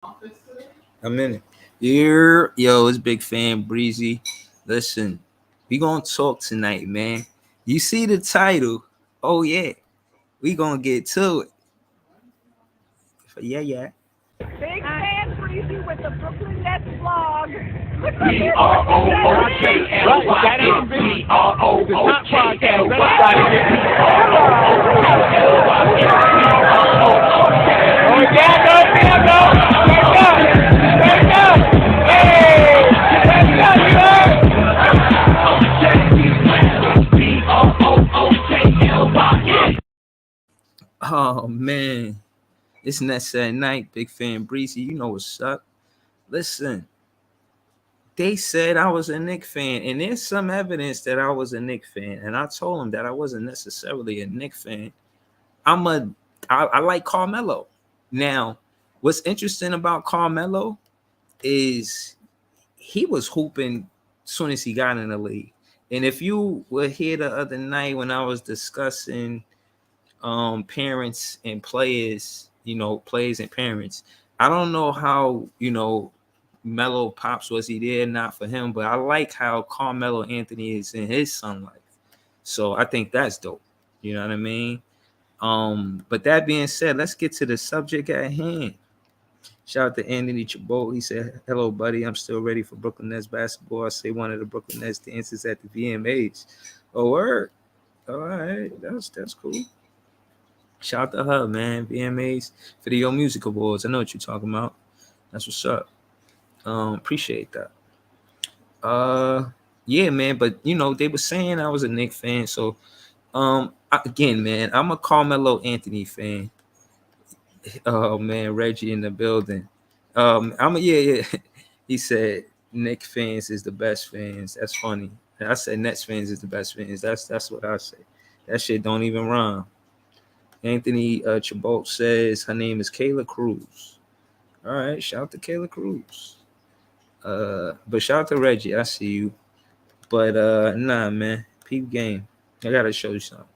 I'm in it. Here, yo, it's Bigfanbreezy. Listen, we gonna talk tonight, man. You see the title? Oh yeah, we gonna get to it. Yeah, yeah. Big fan Breezy with the Brooklyn Nets vlog. Look at this. Oh man, it's Nets at night. Bigfanbreezy, you know what's up. Listen, they said I was a Knick fan, and there's some evidence that I was a Knick fan, and I told them that I wasn't necessarily a Knick fan. I'm a I like Carmelo. Now, what's interesting about Carmelo is he was hooping as soon as he got in the league. And if you were here the other night when I was discussing parents and players, players and parents, I don't know how, Melo Pops was he there, not for him, but I like how Carmelo Anthony is in his son life. So I think that's dope. You know what I mean? But that being said, let's get to the subject at hand. Shout out to Anthony Chabot. He said, "Hello, buddy. I'm still ready for Brooklyn Nets basketball. I say one of the Brooklyn Nets dances at the VMAs. Oh, word. All right. That's cool. Shout out to her, man. VMAs, Video Music Awards. I know what you're talking about. That's what's up. Appreciate that. Yeah, man. But they were saying I was a Knicks fan. So again, man, I'm a Carmelo Anthony fan. Oh man, Reggie in the building. Yeah. He said Knicks fans is the best fans. That's funny. I said Nets fans is the best fans. That's what I say. That shit don't even rhyme. Anthony Chabot says her name is Kayla Cruz. All right, shout out to Kayla Cruz. But shout out to Reggie. I see you. But nah, man, peep game. I gotta show you something.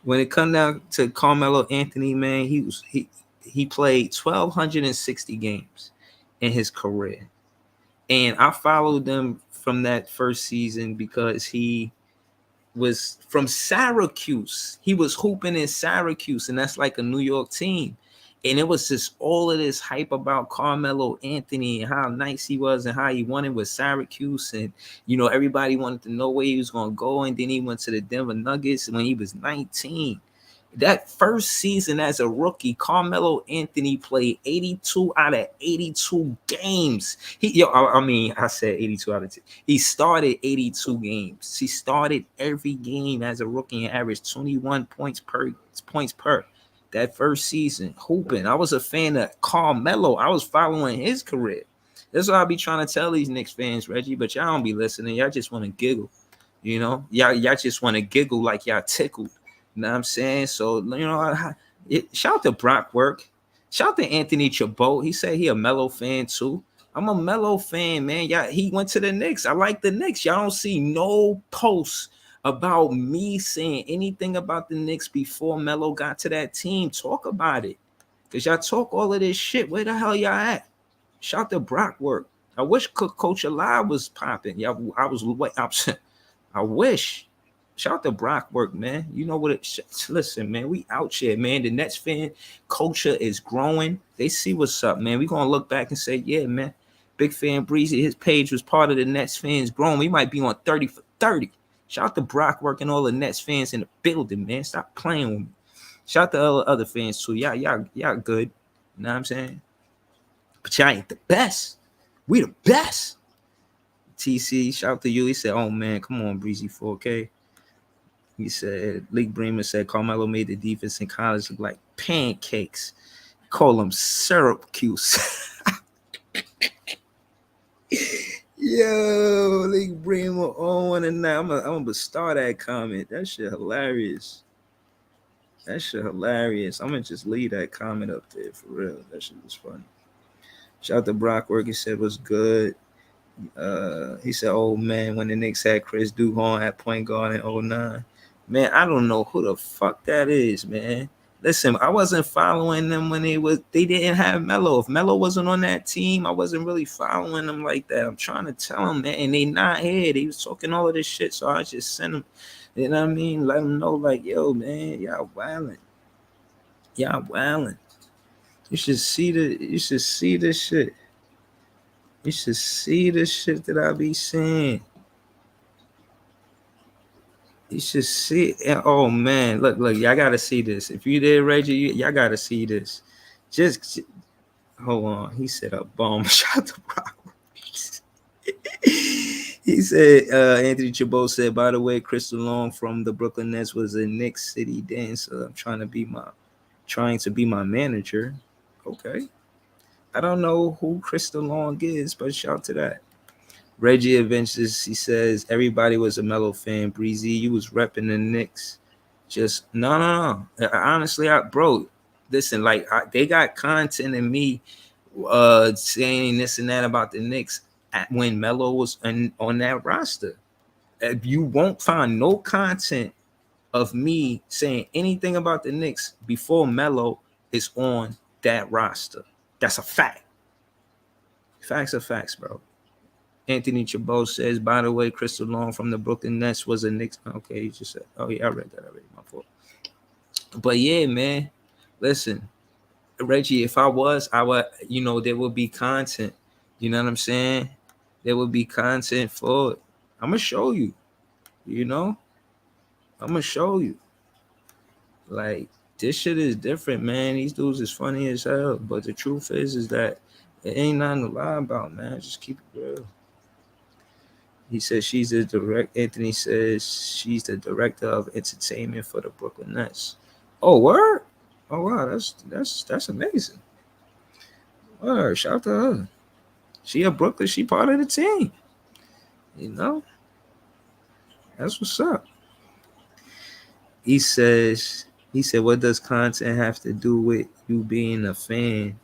When it come down to Carmelo Anthony, man, he played 1,260 games in his career, and I followed them from that first season because he was from Syracuse. He was hooping in Syracuse, and that's like a New York team. And it was just all of this hype about Carmelo Anthony and how nice he was and how he wanted with Syracuse. And, everybody wanted to know where he was going to go. And then he went to the Denver Nuggets when he was 19. That first season as a rookie, Carmelo Anthony played 82 out of 82 games. I said 82 out of 10. He started 82 games. He started every game as a rookie and averaged 21 points per. That first season, hooping. I was a fan of Carmelo. I was following his career. That's what I be trying to tell these Knicks fans, Reggie, but y'all don't be listening. Y'all just want to giggle. Y'all just want to giggle like y'all tickled. You know what I'm saying? So, shout out to Brock Work. Shout out to Anthony Chabot. He said he a Melo fan too. I'm a Melo fan, man. Yeah, he went to the Knicks. I like the Knicks. Y'all don't see no posts about me saying anything about the Knicks before Melo got to that team. Talk about it. Because y'all talk all of this shit. Where the hell y'all at? Shout out to Brock Work. I wish Coach Alive was popping. Yeah, I wish. Shout out to Brock Work, man. You know what? Listen, man, we out here, man. The Nets fan culture is growing. They see what's up, man. We gonna look back and say, yeah, man. Bigfanbreezy, his page was part of the Nets fans growing. We might be on 30 for 30. Shout out to Brock Work and all the Nets fans in the building, man. Stop playing with me. Shout out to all the other fans too. Y'all good. You know what I'm saying? But y'all ain't the best. We the best. TC, shout out to you. He said, oh man, come on, Breezy 4K. He said, League Bremer said Carmelo made the defense in college look like pancakes. Call them Syracuse. Yo, League Bremer on one and now. I'm gonna start that comment. That shit hilarious. I'm gonna just leave that comment up there for real. That shit was funny. Shout out to Brock Work. He said was good. He said, oh man, when the Knicks had Chris Duhon at point guard in 09. Man, I don't know who the fuck that is, man. Listen, I wasn't following them when they didn't have Melo. If Melo wasn't on that team, I wasn't really following them like that. I'm trying to tell them, man, and they not here. They was talking all of this shit, so I just sent them. You know what I mean? Let them know, like, yo, man, y'all wilding. Y'all wilding. You should see you should see this shit. You should see this shit that I be saying. You should see it. Oh man, look, y'all gotta see this. If you did, Reggie, y'all gotta see this. Just hold on. He said a bomb shot the Brock. He said, Anthony Chabot said, by the way, Crystal Long from the Brooklyn Nets was a Knick City dancer. I'm trying to be my manager. Okay. I don't know who Crystal Long is, but shout to that. Reggie Adventures, he says, everybody was a Melo fan. Breezy, you was repping the Knicks. Just, no. Honestly, bro, listen, like, they got content in me saying this and that about the Knicks when Melo was on that roster. You won't find no content of me saying anything about the Knicks before Melo is on that roster. That's a fact. Facts are facts, bro. Anthony Chabot says, by the way, Crystal Long from the Brooklyn Nets was a Knicks. Okay, he just said, oh, yeah, I read that already. My fault. But yeah, man, listen, Reggie, if I would, there would be content. You know what I'm saying? There would be content for it. I'm going to show you, I'm going to show you. Like, this shit is different, man. These dudes is funny as hell. But the truth is that it ain't nothing to lie about, man. Just keep it real. He says she's the Anthony says she's the director of entertainment for the Brooklyn Nets. Oh, word? Oh wow, that's amazing. Word, shout out to her. She a Brooklyn, she part of the team. You know? That's what's up. He said, what does content have to do with you being a fan?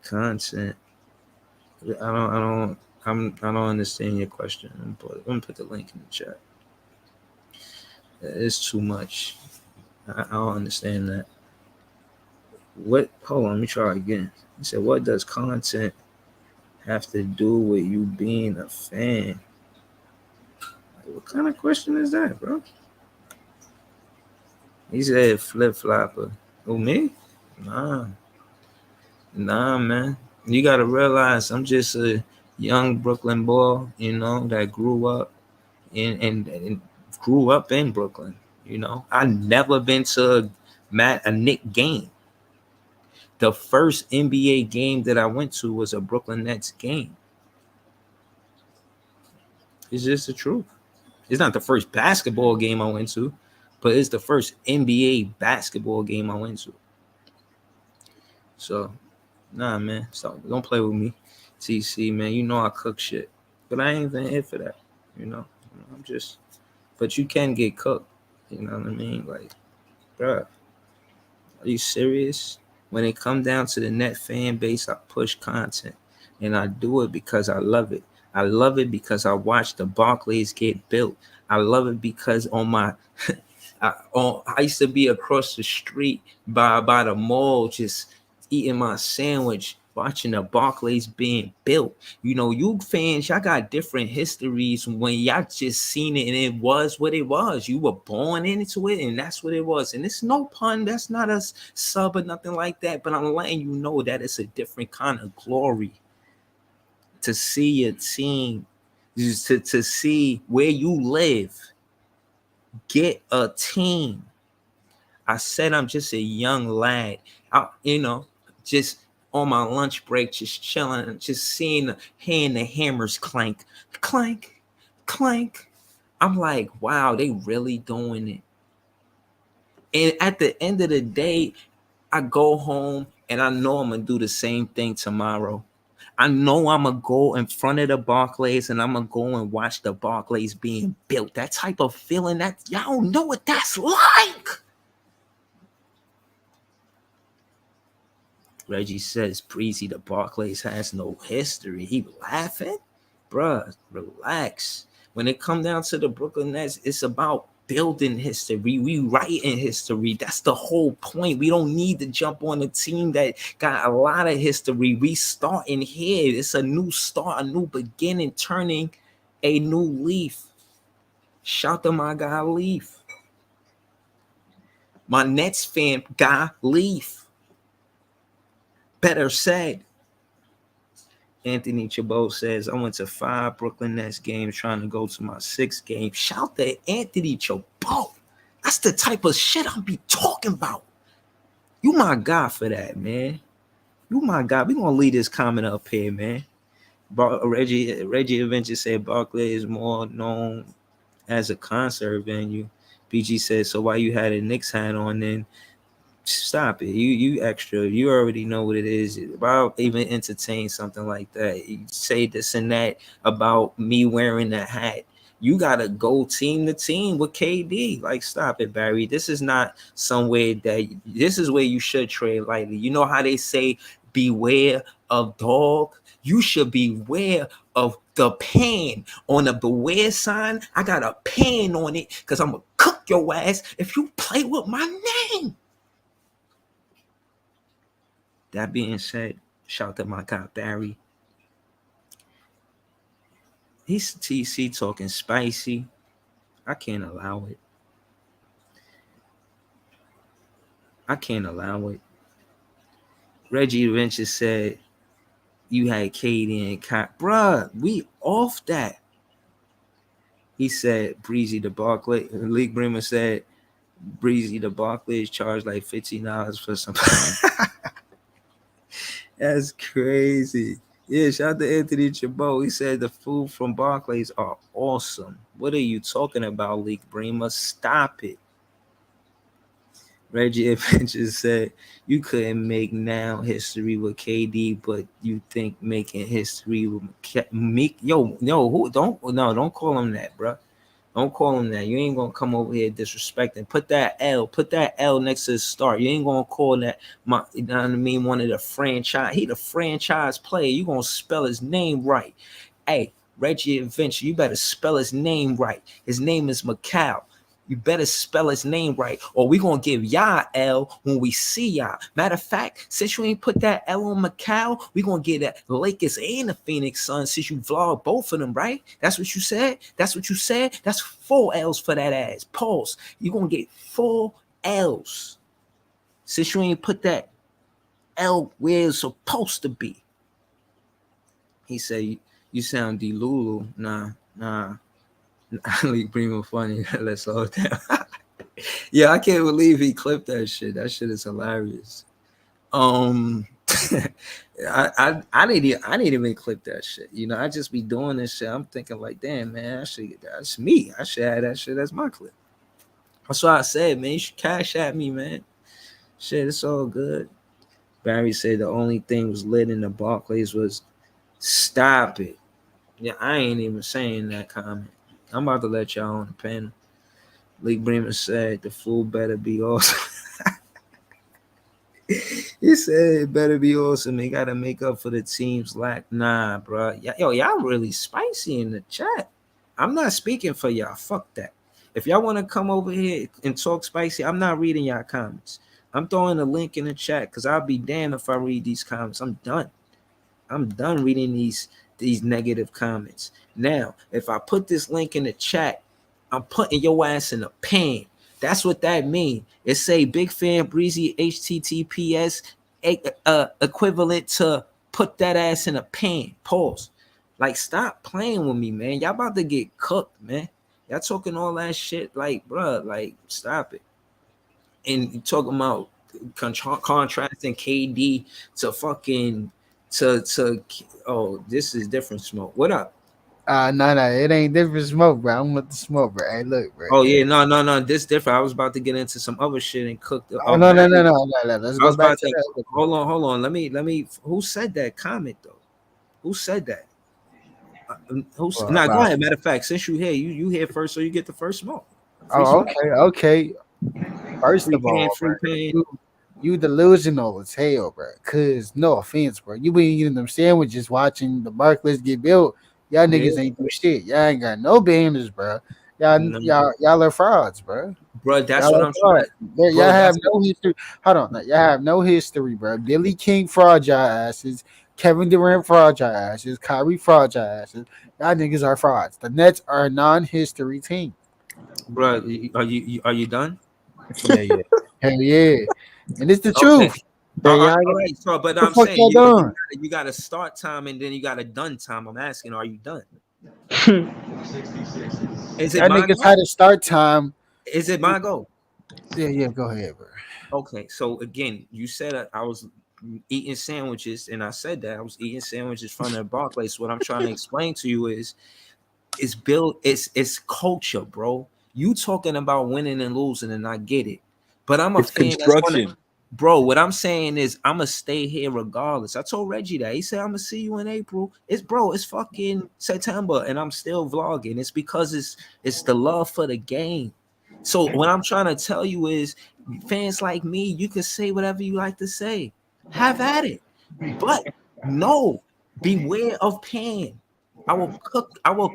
Content. I don't understand your question. I'm gonna put the link in the chat. It's too much. I don't understand that. What? Hold on, let me try again. He said, what does content have to do with you being a fan? What kind of question is that, bro? He said flip flopper. Oh, me? Nah, man. You gotta realize I'm just a young Brooklyn boy, that grew up and grew up in Brooklyn. I never been to a Knick game. The first NBA game that I went to was a Brooklyn Nets game. It's just the truth. It's not the first basketball game I went to, but it's the first NBA basketball game I went to. So, nah, man. So don't play with me. TC, man. You know I cook shit. But I ain't even here for that. I'm just, but you can get cooked. You know what I mean? Like, bruh, are you serious? When it come down to the net fan base, I push content. And I do it because I love it. I love it because I watched the Barclays get built. I love it because on my I used to be across the street by the mall, just eating my sandwich, watching the Barclays being built. You fans, y'all got different histories when y'all just seen it and it was what it was. You were born into it and that's what it was. And it's no pun, that's not a sub or nothing like that. But I'm letting you know that it's a different kind of glory to see your team, to see where you live, get a team. I said I'm just a young lad. Just on my lunch break, just chilling, just hearing the hammers clank, clank, clank. I'm like, wow, they really doing it. And at the end of the day, I go home and I know I'm gonna do the same thing tomorrow. I know I'm gonna go in front of the Barclays and I'm gonna go and watch the Barclays being built. That type of feeling, that y'all don't know what that's like. Reggie says, Breezy, the Barclays has no history. He laughing? Bruh, relax. When it come down to the Brooklyn Nets, it's about building history. We writing history. That's the whole point. We don't need to jump on a team that got a lot of history. We starting here. It's a new start, a new beginning, turning a new leaf. Shout to my guy Leaf. My Nets fan guy Leaf. Better said. Anthony Chabot says, I went to 5 Brooklyn Nets games trying to go to my 6th game. Shout to Anthony Chabot. That's the type of shit I'll be talking about. You my guy for that, man. You my guy. We gonna leave this comment up here, man. Reggie Adventure said Barclay is more known as a concert venue. BG said, so why you had a Knicks hat on then? Stop it. You extra. You already know what it is. Why even entertain something like that? You say this and that about me wearing that hat. You gotta go team to team with KD. Like, stop it, Barry. This is not somewhere that this is where you should trade lightly. You know how they say beware of dog? You should beware of the pan. On the beware sign, I got a pan on it because I'm gonna cook your ass if you play with my name. That being said, shout to my guy Barry. He's TC talking spicy. I can't allow it. I can't allow it. Reggie Venture said you had Katie and Kat. Bruh, we off that. He said Breezy the Barclay. League Bremer said Breezy the Barclays charged like $15 for some. That's crazy. Yeah, shout out to Anthony Chabot. He said the food from Barclays are awesome. What are you talking about, League Bremer? Stop it. Reggie Adventures said you couldn't make now history with KD, but you think making history with me? Yo, don't call him that, bro. Don't call him that. You ain't gonna come over here disrespecting. Put that L next to the start. You ain't gonna call that you know what I mean, one of the franchise. He the franchise player. You gonna spell his name right. Hey, Reggie Adventure, you better spell his name right. His name is Macau. You better spell his name right, or we gonna give y'all L when we see y'all. Matter of fact, since you ain't put that L on Macau, we gonna get that Lakers and the Phoenix Suns since you vlog both of them, right? That's what you said. That's what you said. That's 4 L's for that ass. Pause. You gonna get 4 L's since you ain't put that L where it's supposed to be. He said, "You sound delulu." Nah. League Primo funny. Let's hold down. Yeah, I can't believe he clipped that shit. That shit is hilarious. I didn't even clip that shit. You know, I just be doing this shit. I'm thinking like, damn, man, that's me. I should have that shit as my clip. That's why I said, man, you should cash at me, man. Shit, it's all good. Barry said the only thing was lit in the Barclays was stop it. Yeah, I ain't even saying that comment. I'm about to let y'all on the panel. League Bremer said the fool better be awesome. He said it better be awesome. They got to make up for the team's lack. Nah, bro. Yo, y'all really spicy in the chat. I'm not speaking for y'all. Fuck that. If y'all want to come over here and talk spicy, I'm not reading y'all comments. I'm throwing a link in the chat because I'll be damned if I read these comments. I'm done. I'm done reading these negative comments. Now, if I put this link in the chat, I'm putting your ass in a pan. That's what that means. It say Bigfanbreezy HTTPS equivalent to put that ass in a pan. Pause. Like, stop playing with me, man. Y'all about to get cooked, man. Y'all talking all that shit, like, bruh, like, stop it. And talking about contrasting KD to fucking to oh, this is different smoke. What up? No, it ain't different smoke, bro. I'm with the smoke, bro. Hey, look, bro. Oh yeah, no. This different. I was about to get into some other shit and cook. Oh, no. Let's I go was back about to to that. hold on. Let me. Who said that comment though? Who said that? Who's Well, now? Go about, ahead. Matter of fact, since you here, you here first, so you get the first smoke. Free oh, smoke. okay. First Free of pan, all, bro, free pan. you delusional as hell, bro. Cause no offense, bro, you been eating them sandwiches, watching the Barclays get built. Y'all Yeah. niggas ain't do shit. Y'all ain't got no banners, bro. Y'all are frauds, bro. bro. That's Y'all what are I'm trying fraud. to, Y'all bro. have That's no history. Hold on, y'all have no history, bro. Billy King fraud y'all asses. Kevin Durant fraud y'all asses. Kyrie fraud y'all asses. Y'all niggas are frauds. The Nets are a non-history team. bro. Are you done? Yeah, yeah. Hell yeah. And it's the Okay. truth. Yeah, y'all All got right. So, but The I'm fuck saying y'all doing? you got a start time and then you got a done time. I'm asking, are you done? Is it Y'all my niggas go? had a start time. Is it my go? Yeah, yeah, go ahead, bro. Okay. So again, you said I was eating sandwiches, and I said that I was eating sandwiches from the Barclays. What I'm trying to explain to you is it's built, it's culture, bro. You talking about winning and losing, and I get it. But I'm a It's fan that's gonna, construction. bro. What I'm saying is I'm gonna stay here regardless. I told Reggie that. He said I'm gonna see you in April. It's fucking September, and I'm still vlogging. It's because it's the love for the game. So what I'm trying to tell you is fans like me, you can say whatever you like to say. Have at it. But no, beware of pain. I will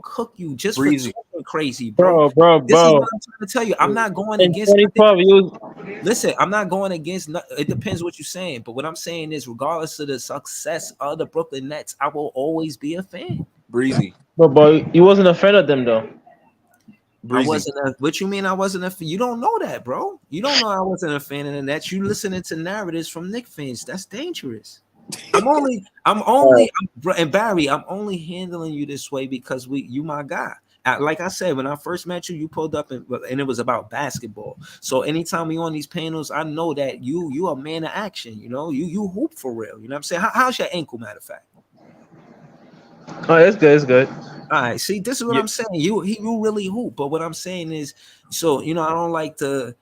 cook you just for Breezy. talking crazy, bro. This is bro. what I'm trying to tell you. I'm not going In against nothing. 2012, you Listen, I'm not going against it depends what you're saying, but what I'm saying is regardless of the success of the Brooklyn Nets, I will always be a fan. Breezy. but you wasn't a fan of them though. I Breezy. wasn't a what you mean I wasn't a you don't know that, bro. You don't know I wasn't a fan of the Nets. You listening to narratives from Knick fans. That's dangerous. And Barry, I'm only handling you this way because you my guy. Like I said, when I first met you, you pulled up and it was about basketball. So anytime we on these panels, I know that you a man of action. You know, you hoop for real. You know what I'm saying? How's your ankle? Matter of fact. Oh, it's good. It's good. All right, see, this is what Yeah. I'm saying. You really hoop, but what I'm saying is, so I don't like to,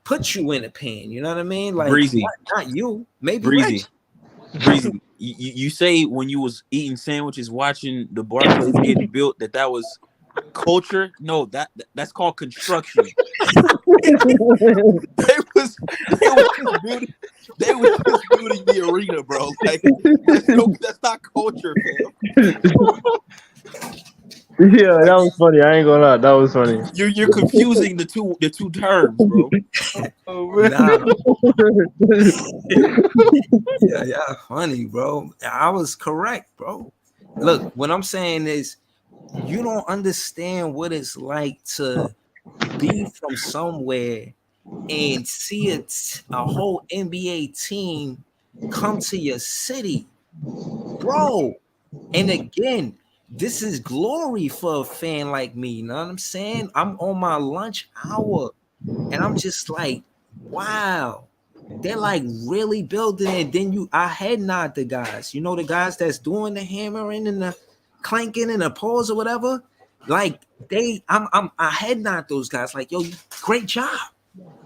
put you in a pan. You know what I mean? Like Breezy. not you, maybe Reggie. Breezy. Breezy. You say when you was eating sandwiches, watching the Barclays getting built, that was culture. No, that's called construction. They was they was just building. They was just building the arena, bro. Like that's not culture, fam. Yeah, that Like was funny. I ain't gonna lie, that was funny. you're confusing the two terms, bro. Oh, Nah, man. yeah, funny, bro. I was correct, bro. Look, what I'm saying is, you don't understand what it's like to be from somewhere and see a whole NBA team come to your city, bro. And again, this is glory for a fan like me. You know what I'm saying? I'm on my lunch hour and I'm just like, wow. They're like really building it. Then I head nod the guys. You know, the guys that's doing the hammering and the clanking and the pause or whatever. Like I head nod those guys. Like, yo, great job.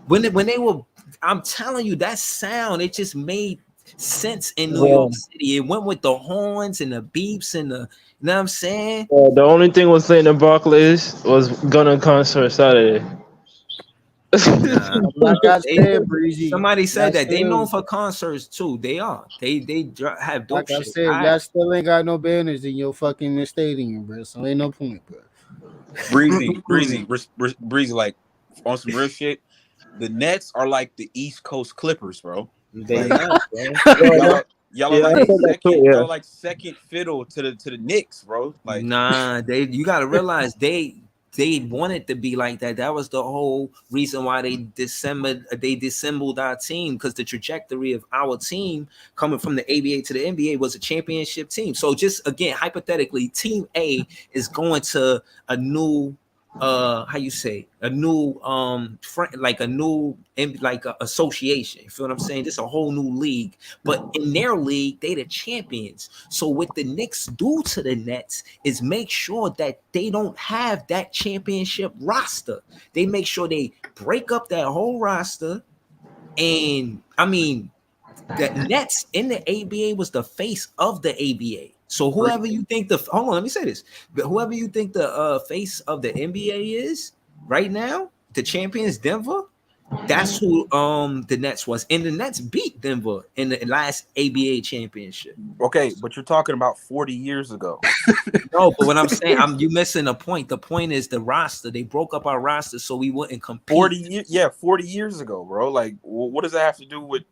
When they were, I'm telling you, that sound, it just made sense in New Yeah. York City. It went with the horns and the beeps and you know what I'm saying? The only thing was saying the Barclays was gonna concert Saturday. Nah, Like I they said, Breezy. somebody Y'all said that they known still, for concerts too. They are. Have dope like I shit. said, y'all still ain't got no banners in your fucking stadium, bro. So ain't no point, bro. Breezy. Like on some real shit. The Nets are like the East Coast Clippers, bro. They Like not, bro. y'all are y'all are Yeah, I like They said that too. y'all Yeah. are like second fiddle to the Knicks, bro. Like Nah, you gotta realize they wanted to be like that. That was the whole reason why they dissembled our team, because the trajectory of our team coming from the ABA to the NBA was a championship team. So just again, hypothetically, team A is going to a new how you say, a new like a new like a association. You feel what I'm saying? Just a whole new league. But in their league, they the champions. So what the Knicks do to the Nets is make sure that they don't have that championship roster. They make sure they break up that whole roster. And I mean, the Nets in the ABA was the face of the ABA. So whoever you think hold on, let me say this. But whoever you think the face of the NBA is right now, the champions Denver, That's who the Nets was, and the Nets beat Denver in the last ABA championship. Okay, but you're talking about 40 years ago. No, but what I'm saying, you missing a point. The point is the roster. They broke up our roster so we wouldn't compete. 40 years ago, bro. Like, what does that have to do with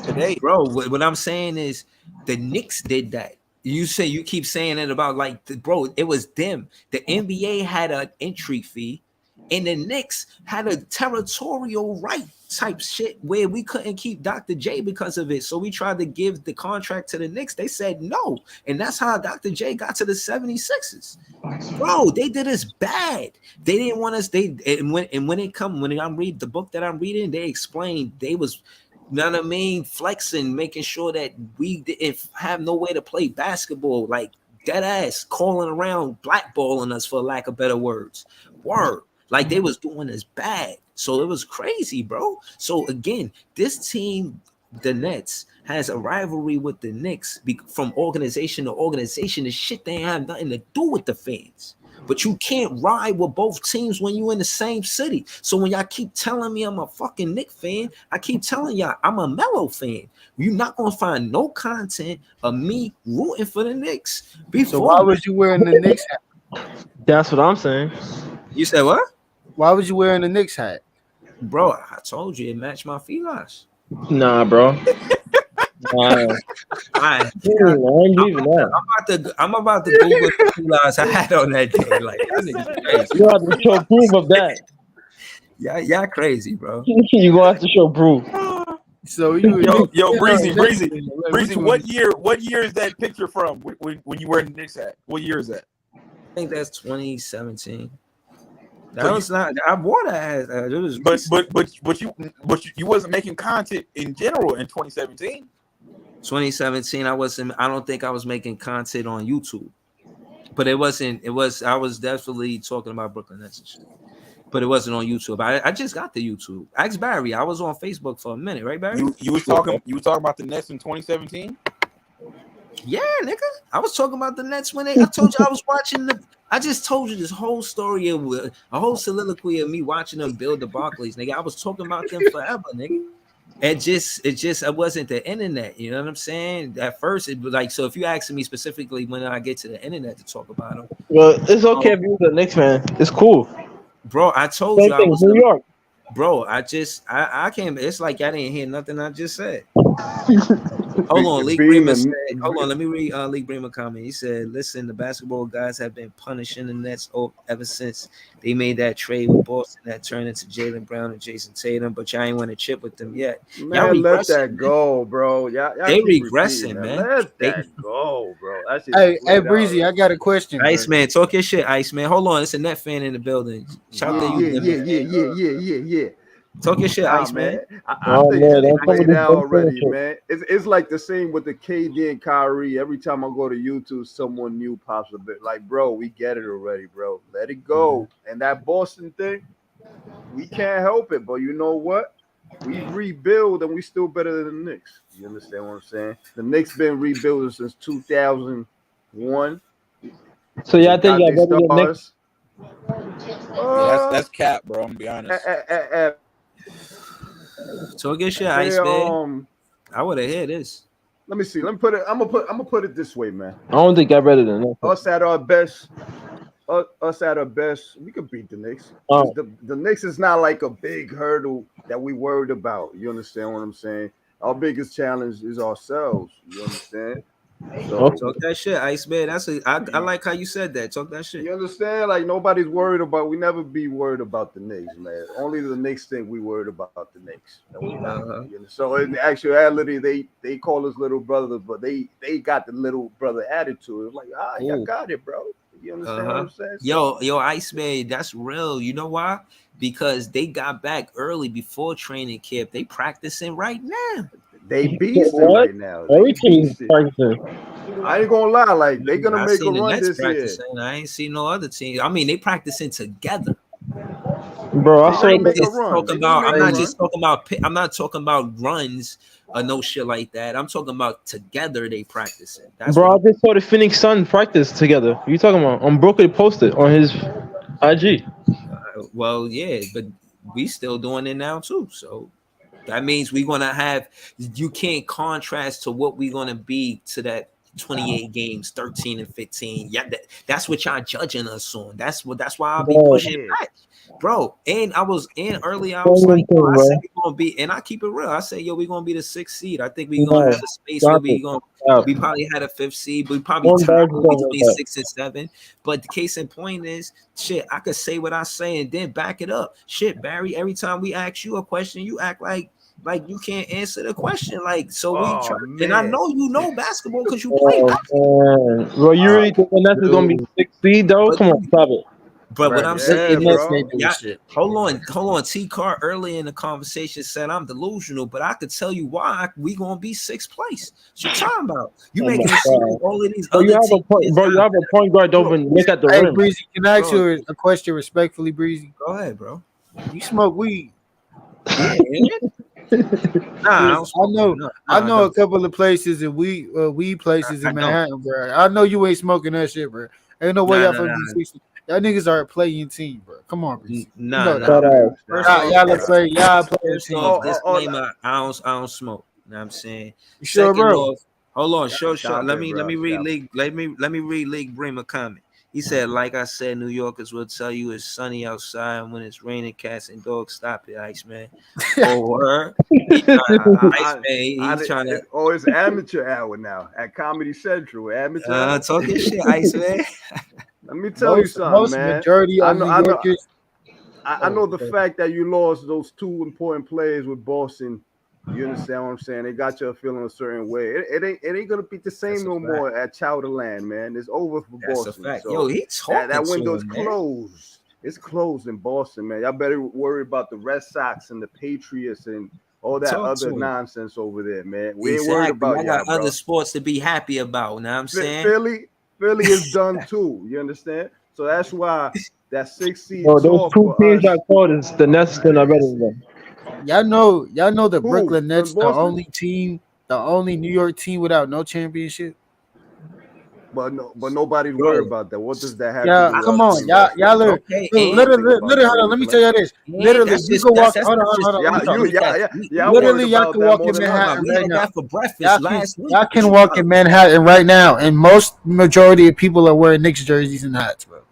today? Bro, what I'm saying is the Knicks did that. You keep saying it about like, bro, it was them. The NBA had an entry fee, and the Knicks had a territorial right type shit where we couldn't keep Dr. J because of it. So we tried to give the contract to the Knicks. They said no. And that's how Dr. J got to the 76ers. Bro, they did us bad. They didn't want us. When I read the book that I'm reading, they explained they was, you know what I mean, flexing, making sure that we didn't have no way to play basketball, like dead ass calling around, blackballing us, for lack of better words. Word. Like they was doing us bad. So it was crazy, bro. So again, this team, the Nets, has a rivalry with the Knicks from organization to organization. The shit they have nothing to do with the fans. But you can't ride with both teams when you're in the same city. So when y'all keep telling me I'm a fucking Knick fan, I keep telling y'all I'm a Melo fan. You're not gonna find no content of me rooting for the Knicks. So why was you wearing the Knicks hat? That's what I'm saying. You said what? Why was you wearing the Knicks hat? Bro, I told you it matched my felines. Nah, bro. Nah. I ain't believing that. I'm about to Google the felines I had on that day. Like that nigga crazy. You have to show proof of that. Y'all crazy, bro. You gonna have to show proof. So yo, Breezy. What year is that picture from? When you wearing the Knicks hat? What year is that? I think that's 2017. That was not. I wore that. It was. But you wasn't making content in general in 2017. 2017. I wasn't. I don't think I was making content on YouTube. But it wasn't. It was. I was definitely talking about Brooklyn Nets and shit. But it wasn't on YouTube. I just got the YouTube. Ask Barry. I was on Facebook for a minute, right, Barry? You was talking about the Nets in 2017. Yeah, nigga. I was talking about the Nets when I told you I was watching I just told you this whole story of a whole soliloquy of me watching them build the Barclays, nigga. I was talking about them forever, nigga. It wasn't the internet, you know what I'm saying? At first, it was like, so if you asking me specifically when I get to the internet to talk about them, well, it's okay if you're the Knicks fan. It's cool, bro. I told you I was New York. Bro, I can't. It's like y'all didn't hear nothing I just said. Hold on, League Bremer said. Hold on, let me read League Bremer comment. He said, "Listen, the basketball guys have been punishing the Nets ever since they made that trade with Boston that turned into Jaylen Brown and Jason Tatum. But y'all ain't want to chip with them yet. Man, let that go, bro. Y'all they keep regressing, man. Let that go, bro. That hey, Breezy, I got a question. Iceman, talk your shit, Iceman. Hold on, it's a Net fan in the building. Shout to you, yeah. Talk your shit, Iceman. I think they played out already, man. It's like the same with the KD and Kyrie. Every time I go to YouTube, someone new pops up. Like, bro, we get it already, bro. Let it go. And that Boston thing, we can't help it. But you know what? We rebuild and we still better than the Knicks. You understand what I'm saying? The Knicks been rebuilding since 2001. So y'all think y'all better than the Knicks? That's cap, bro. I'm gonna be honest. Talk your shit, Iceman. I would have heard this. Let me see. Let me put it. I'm gonna put it this way, man. I don't think y'all better than us at our best. Us at our best, we could beat the Knicks. The Knicks is not like a big hurdle that we worried about. You understand what I'm saying? Our biggest challenge is ourselves. You understand? So talk that shit, Iceman. I like how you said that. Talk that shit. You understand? Like nobody's worried about. We never be worried about the Knicks, man. Only the Knicks think we worried about the Knicks. So in actuality, they call us little brothers, but they got the little brother attitude. It's like, y'all got it, bro. You understand what I'm saying? Yo, Iceman, that's real. You know why? Because they got back early before training camp. They practicing right now. They beasting right now. Everything's practicing. I ain't gonna lie, like they gonna make a run this year. I ain't seen no other team. I mean, they practicing together. Bro, I'm not talking about runs or no shit like that. I'm talking about together they practicing. Bro, I just saw the Phoenix Sun practice together. What you talking about? Brooklyn posted on his IG. Well, yeah, but we still doing it now too. So that means we're gonna have. You can't contrast to what we're gonna be to that 28 games, 13 and 15. Yeah, that's what y'all judging us on. That's why I'll be Bro, pushing Yeah. back, bro. And I was in earlier. I was same like, thing, yo, I said bro. we're gonna be, and I keep it real. I said, yo, we're gonna be the 6th seed. I think we're gonna No, have a space where stop it. Stop. we probably had a 5th seed, but we probably One tied bag is over between that. 6 and 7. But the case in point is, shit, I could say what I say and then back it up. Shit, Barry, every time we ask you a question, you act like you can't answer the question. Like, so we try, Oh and I man. know you know basketball because you play Oh basketball. man, bro, you really think the Nets is gonna be Dude, 6 seed though? But Come on, stop it. what bro, I'm the, saying the Yeah, is, Nets bro. ain't doing yeah, shit. hold on. T Car early in the conversation said I'm delusional, but I could tell you why we gonna be 6th place. What you talking about? You Oh my making it seem god, like all of these bro, you other have a teams point, is bro. You not. have a point guard. Don't Bro, even look at the Hey, rim. Breezy, can I ask bro, you a question respectfully, Breezy? go ahead, bro. You smoke weed? Yeah, nah, I don't Cause smoke weed. No, I I know a don't. couple of places and weed places I in don't. Manhattan, bro. I know you ain't smoking that shit, bro. Ain't no way Nah, y'all nah, from nah, D60. Y'all niggas are a playing team, bro. Come on, Breezy. You nah, know nah. that. Shut Stop it. up. First Stop Y'all, it. off, y'all a Stop play. it. Y'all a playing First team, off, bro. disclaimer: I don't smoke. You know what I'm saying. You sure, Second bro? off, hold on, show. Stop Let it, me bro. read Stop it. league. Let me read League Bremer comment. He said, like I said, New Yorkers will tell you it's sunny outside, and when it's raining, cats and dogs. Stop it, Iceman. Oh, word. He trying, Iceman. He trying to It's amateur hour now at Comedy Central. Amateur hour. talking shit, Iceman. Let me tell you something, Most man. majority I of know. New I know. Yorkers. I Oh, know the fact that you lost those two important players with Boston. You understand what I'm saying? They got you feeling a certain way. It ain't gonna be the That's same a no fact. more at Chowderland, man. It's over for That's a Boston. fact. Yo, So he that talking to window is him, man. closed. It's closed in Boston, man. Y'all better worry about the Red Sox and the Patriots and all that Talk other to him. nonsense over there, man. We ain't worried Exactly. about I got y'all, other bro. sports to be happy about. Know what I'm saying? Philly is done too. You understand? So that's why that 6 seed Bro, those talk two for teams that us. called is the Nets still not better than them. y'all know the Who Brooklyn in Nets, Boston? the only New York team without no championship. But no, but nobody's worried Bro. about that. What does that have to Yeah, do with come us on, playing basketball? look, Okay, and Nothing about literally, that hold on, let me tell whatsoever. you this. and Literally, that's you just can walk. that's Hold just on, let me Yeah, we talk. you, we got yeah, yeah, we, yeah. I'm worried Literally, y'all about can that walk more in than talking us. about. Manhattan We right had now. that for breakfast Can last week. y'all What can you walk talking in about? Manhattan right now, and most majority of people are wearing Knicks jerseys and hats, bro.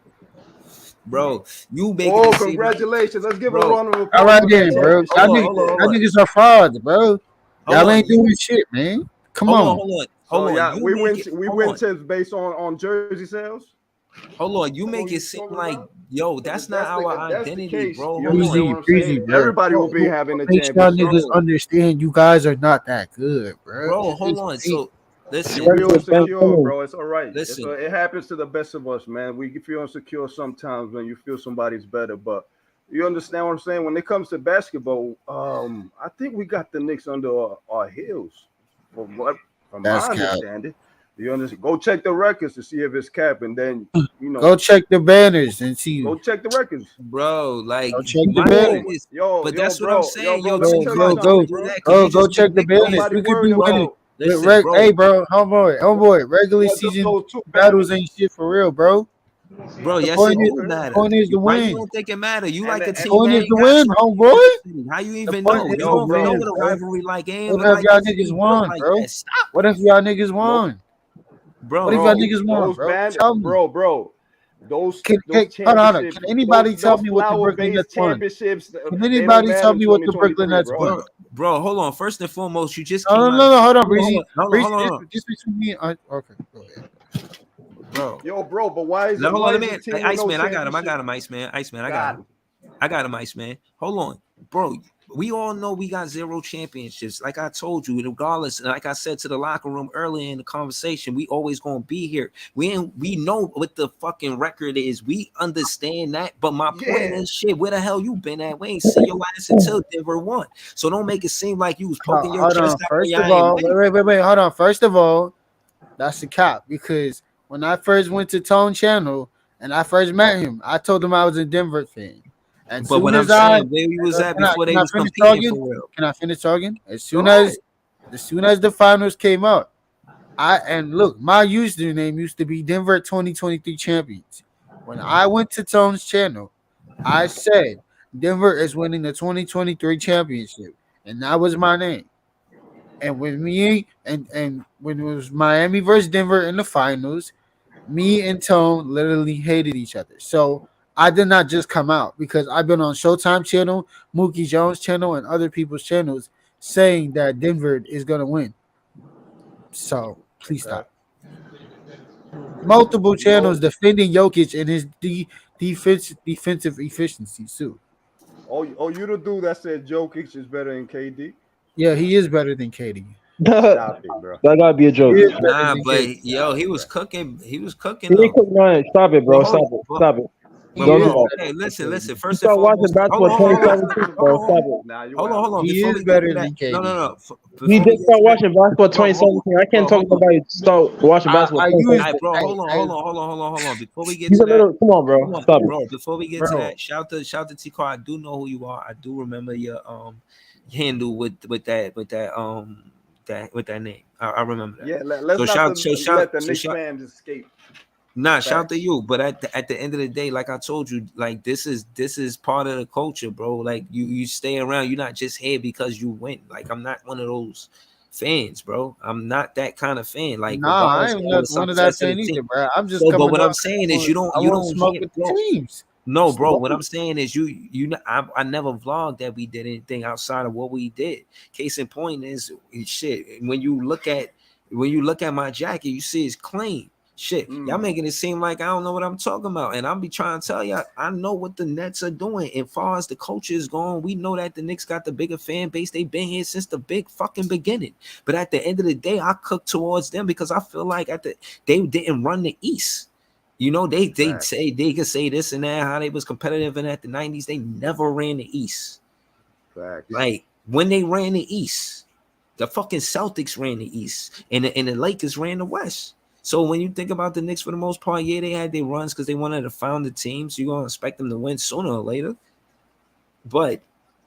Bro, you making Oh, it seem like, congratulations! Let's give a bro, round of All applause right for that then, bro. hold championship on, right hold on, there. hold Y'all on. niggas are frauds, bro. Hold Y'all on. ain't doing shit, man. Come on. So Hold on. yeah, You make it we hold win on. tips based on jersey sales. Hold on. You That's what make it you seem talking like, about? yo, Because that's not our if that's the identity, case, bro. you Hold understand on. what I'm Breezy, saying? bro. Everybody will be having a Make sure championship. niggas Bro, understand you guys are not that good, bro. bro, hold It's on. ain't. So listen, You feel Defensive Ben insecure, Simmons. bro. It's all right. listen. It happens to the best of us, man. We feel insecure sometimes when you feel somebody's better, but you understand what I'm saying? When it comes to basketball, I think we got the Knicks under our heels, from That's my cap. understanding. You understand? Go check the records to see if it's cap, and then you know, Go check the banners and see. go check the records. Bro, like Go check the my banners. thing is, Yo, but that's what I'm saying. bro. Yo, Let me Go, tell you go, something, go, don't do bro. that because you go just check being the Nick banners. fans. Nobody We could be worried winning. about Listen, bro, Hey, bro, homeboy. Regular season those two battles banners. ain't shit for real, bro. bro, The yes, point it is, do Okay, the matter. point is to Why you win. don't think it matter? You and like a The team point that is ain't to got win, championships in homeboy. the city. How you The even point know? is You to yo, don't even know bro. win, what a bro. rivalry like is. What Look if like y'all your niggas city built won, like bro? that. Stop, What if y'all niggas No, won? What if bro. y'all bro. niggas won, Those bro? band, Tell me. bro. Those Hold on. Can championships, anybody tell those me what the flower Brooklyn based Nets won? championships, Can they don't anybody matter tell in me what the Brooklyn 2023, Nets bro. won? Bro, hold on. First and foremost, you just No, no, came out no, of no. Hold on, hold Breezy. on, hold on, Breezy, hold on, hold on. just between me and okay, go ahead. Bro. Yo, bro, but why is Now it hold on, why let is me the team with no Iceman, I got him. I championship? got him, Iceman. Iceman, I got Got him. him. I got him, Iceman. Hold on, bro. We all know we got 0 championships. Like I told you, regardless, like I said to the locker room earlier in the conversation, we always gonna be here. We know what the fucking record is. We understand that. But my point Yeah. is, shit, where the hell you been at? We ain't see your ass until Denver won. So don't make it seem like you was poking your Hold on. chest out when First y'all of ain't all, win. wait. Hold on. First of all, that's a cop because when I first went to Tone Channel and I first met him, I told him I was a Denver fan. As But soon what I'm as I saying, where we was at before can they I was finish competing talking? for real. Can I finish talking? Go ahead. As soon as the finals came out, and look, my username used to be Denver 2023 champions. When I went to Tone's channel, I said Denver is winning the 2023 championship, and that was my name. And when me and when it was Miami versus Denver in the finals, me and Tone literally hated each other. So I did not just come out because I've been on Showtime channel, Mookie Jones channel, and other people's channels saying that Denver is gonna win. So please Okay. stop. Multiple No. channels defending Jokic and his defensive efficiency too. Oh, you the dude that said Jokic is better than KD? Yeah, he is better than KD. that Stop it, bro. gotta be a He joke. is better Nah, than but KD. yo, Stop he it, was bro. cooking. He was cooking He didn't though. cook none. Stop it, bro. But hold Stop on, it. Stop it. He Don't do is that. okay, better than listen, KD. listen. You First and start watching foremost, basketball hold 2017, bro. on, Stop it. Nah, you hold on, wild. hold on. He Before is we get better to that, than no, no, KD. no. He Before we just get start to that, watching basketball bro, hold on, 2017. I can't bro, talk hold about on. nobody start watching basketball I use 2017. All right, bro, I, hold on, I hold on. Before we get He's to a that, little. Come on, hold bro. on, Stop it. bro. Before we get to bro. that, shout to T Car. I do know who you are. I do remember your handle with that name. I remember that. Yeah, let's So not let the Knicks shout. fans escape. Nah, shout to Facts. you. But at the end of the day, like I told you, like this is part of the culture, bro. Like you stay around. You're not just here because you win. Like I'm not one of those fans, bro. I'm not that kind of fan. Like Nah, I regardless am of the not one of that success of the fan team. either, bro. I'm just So, but coming what I'm on. saying is I you want to don't smoke hear, with the bro. teams. No, bro. Smoke What with I'm saying is I never vlogged that we did anything outside of what we did. Case in point is shit. When you look at my jacket, you see it's clean. Shit, y'all Mm, making it seem like I don't know what I'm talking about, and I'll be trying to tell y'all I know what the Nets are doing. As far as the culture is going, we know that the Knicks got the bigger fan base. They've been here since the big fucking beginning. But at the end of the day, I cook towards them because I feel like they didn't run the East. You know, they facts. say they could say this and that, how they was competitive in at the 90s. They never ran the East. Facts. Like when they ran the East, the fucking Celtics ran the East, and the Lakers ran the West. So when you think about the Knicks for the most part, yeah, they had their runs because they wanted to found the team. So you're gonna expect them to win sooner or later. But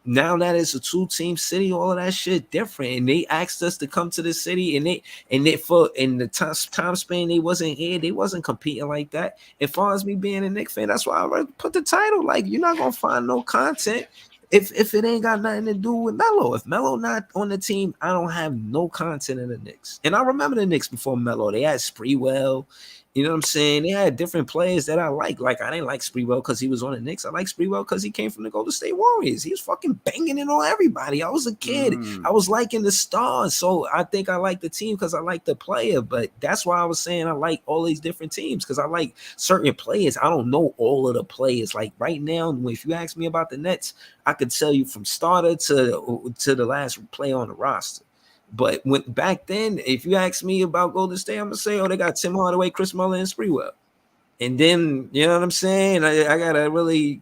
now that it's a two-team city, all of that shit different. And they asked us to come to the city, and they for in the time span they wasn't here, they wasn't competing like that. As far as me being a Knicks fan, that's why I put the title. Like you're not gonna find no content if it ain't got nothing to do with Melo. If Melo not on the team, I don't have no content in the Knicks. And I remember the Knicks before Melo. They had Spreewell. You know what I'm saying? They had different players that I like. Like I didn't like Spreewell because he was on the Knicks. I like Spreewell because he came from the Golden State Warriors. He was fucking banging it on everybody. I was a kid. Mm, I was liking the stars. So I think I like the team because I like the player. But that's why I was saying I like all these different teams because I like certain players. I don't know all of the players. Like right now, if you ask me about the Nets, I could tell you from starter to the last player on the roster. But when back then, if you ask me about Golden State, I'm gonna say, oh, they got Tim Hardaway, Chris Muller, and Spreewell. And then you know what I'm saying? I gotta really,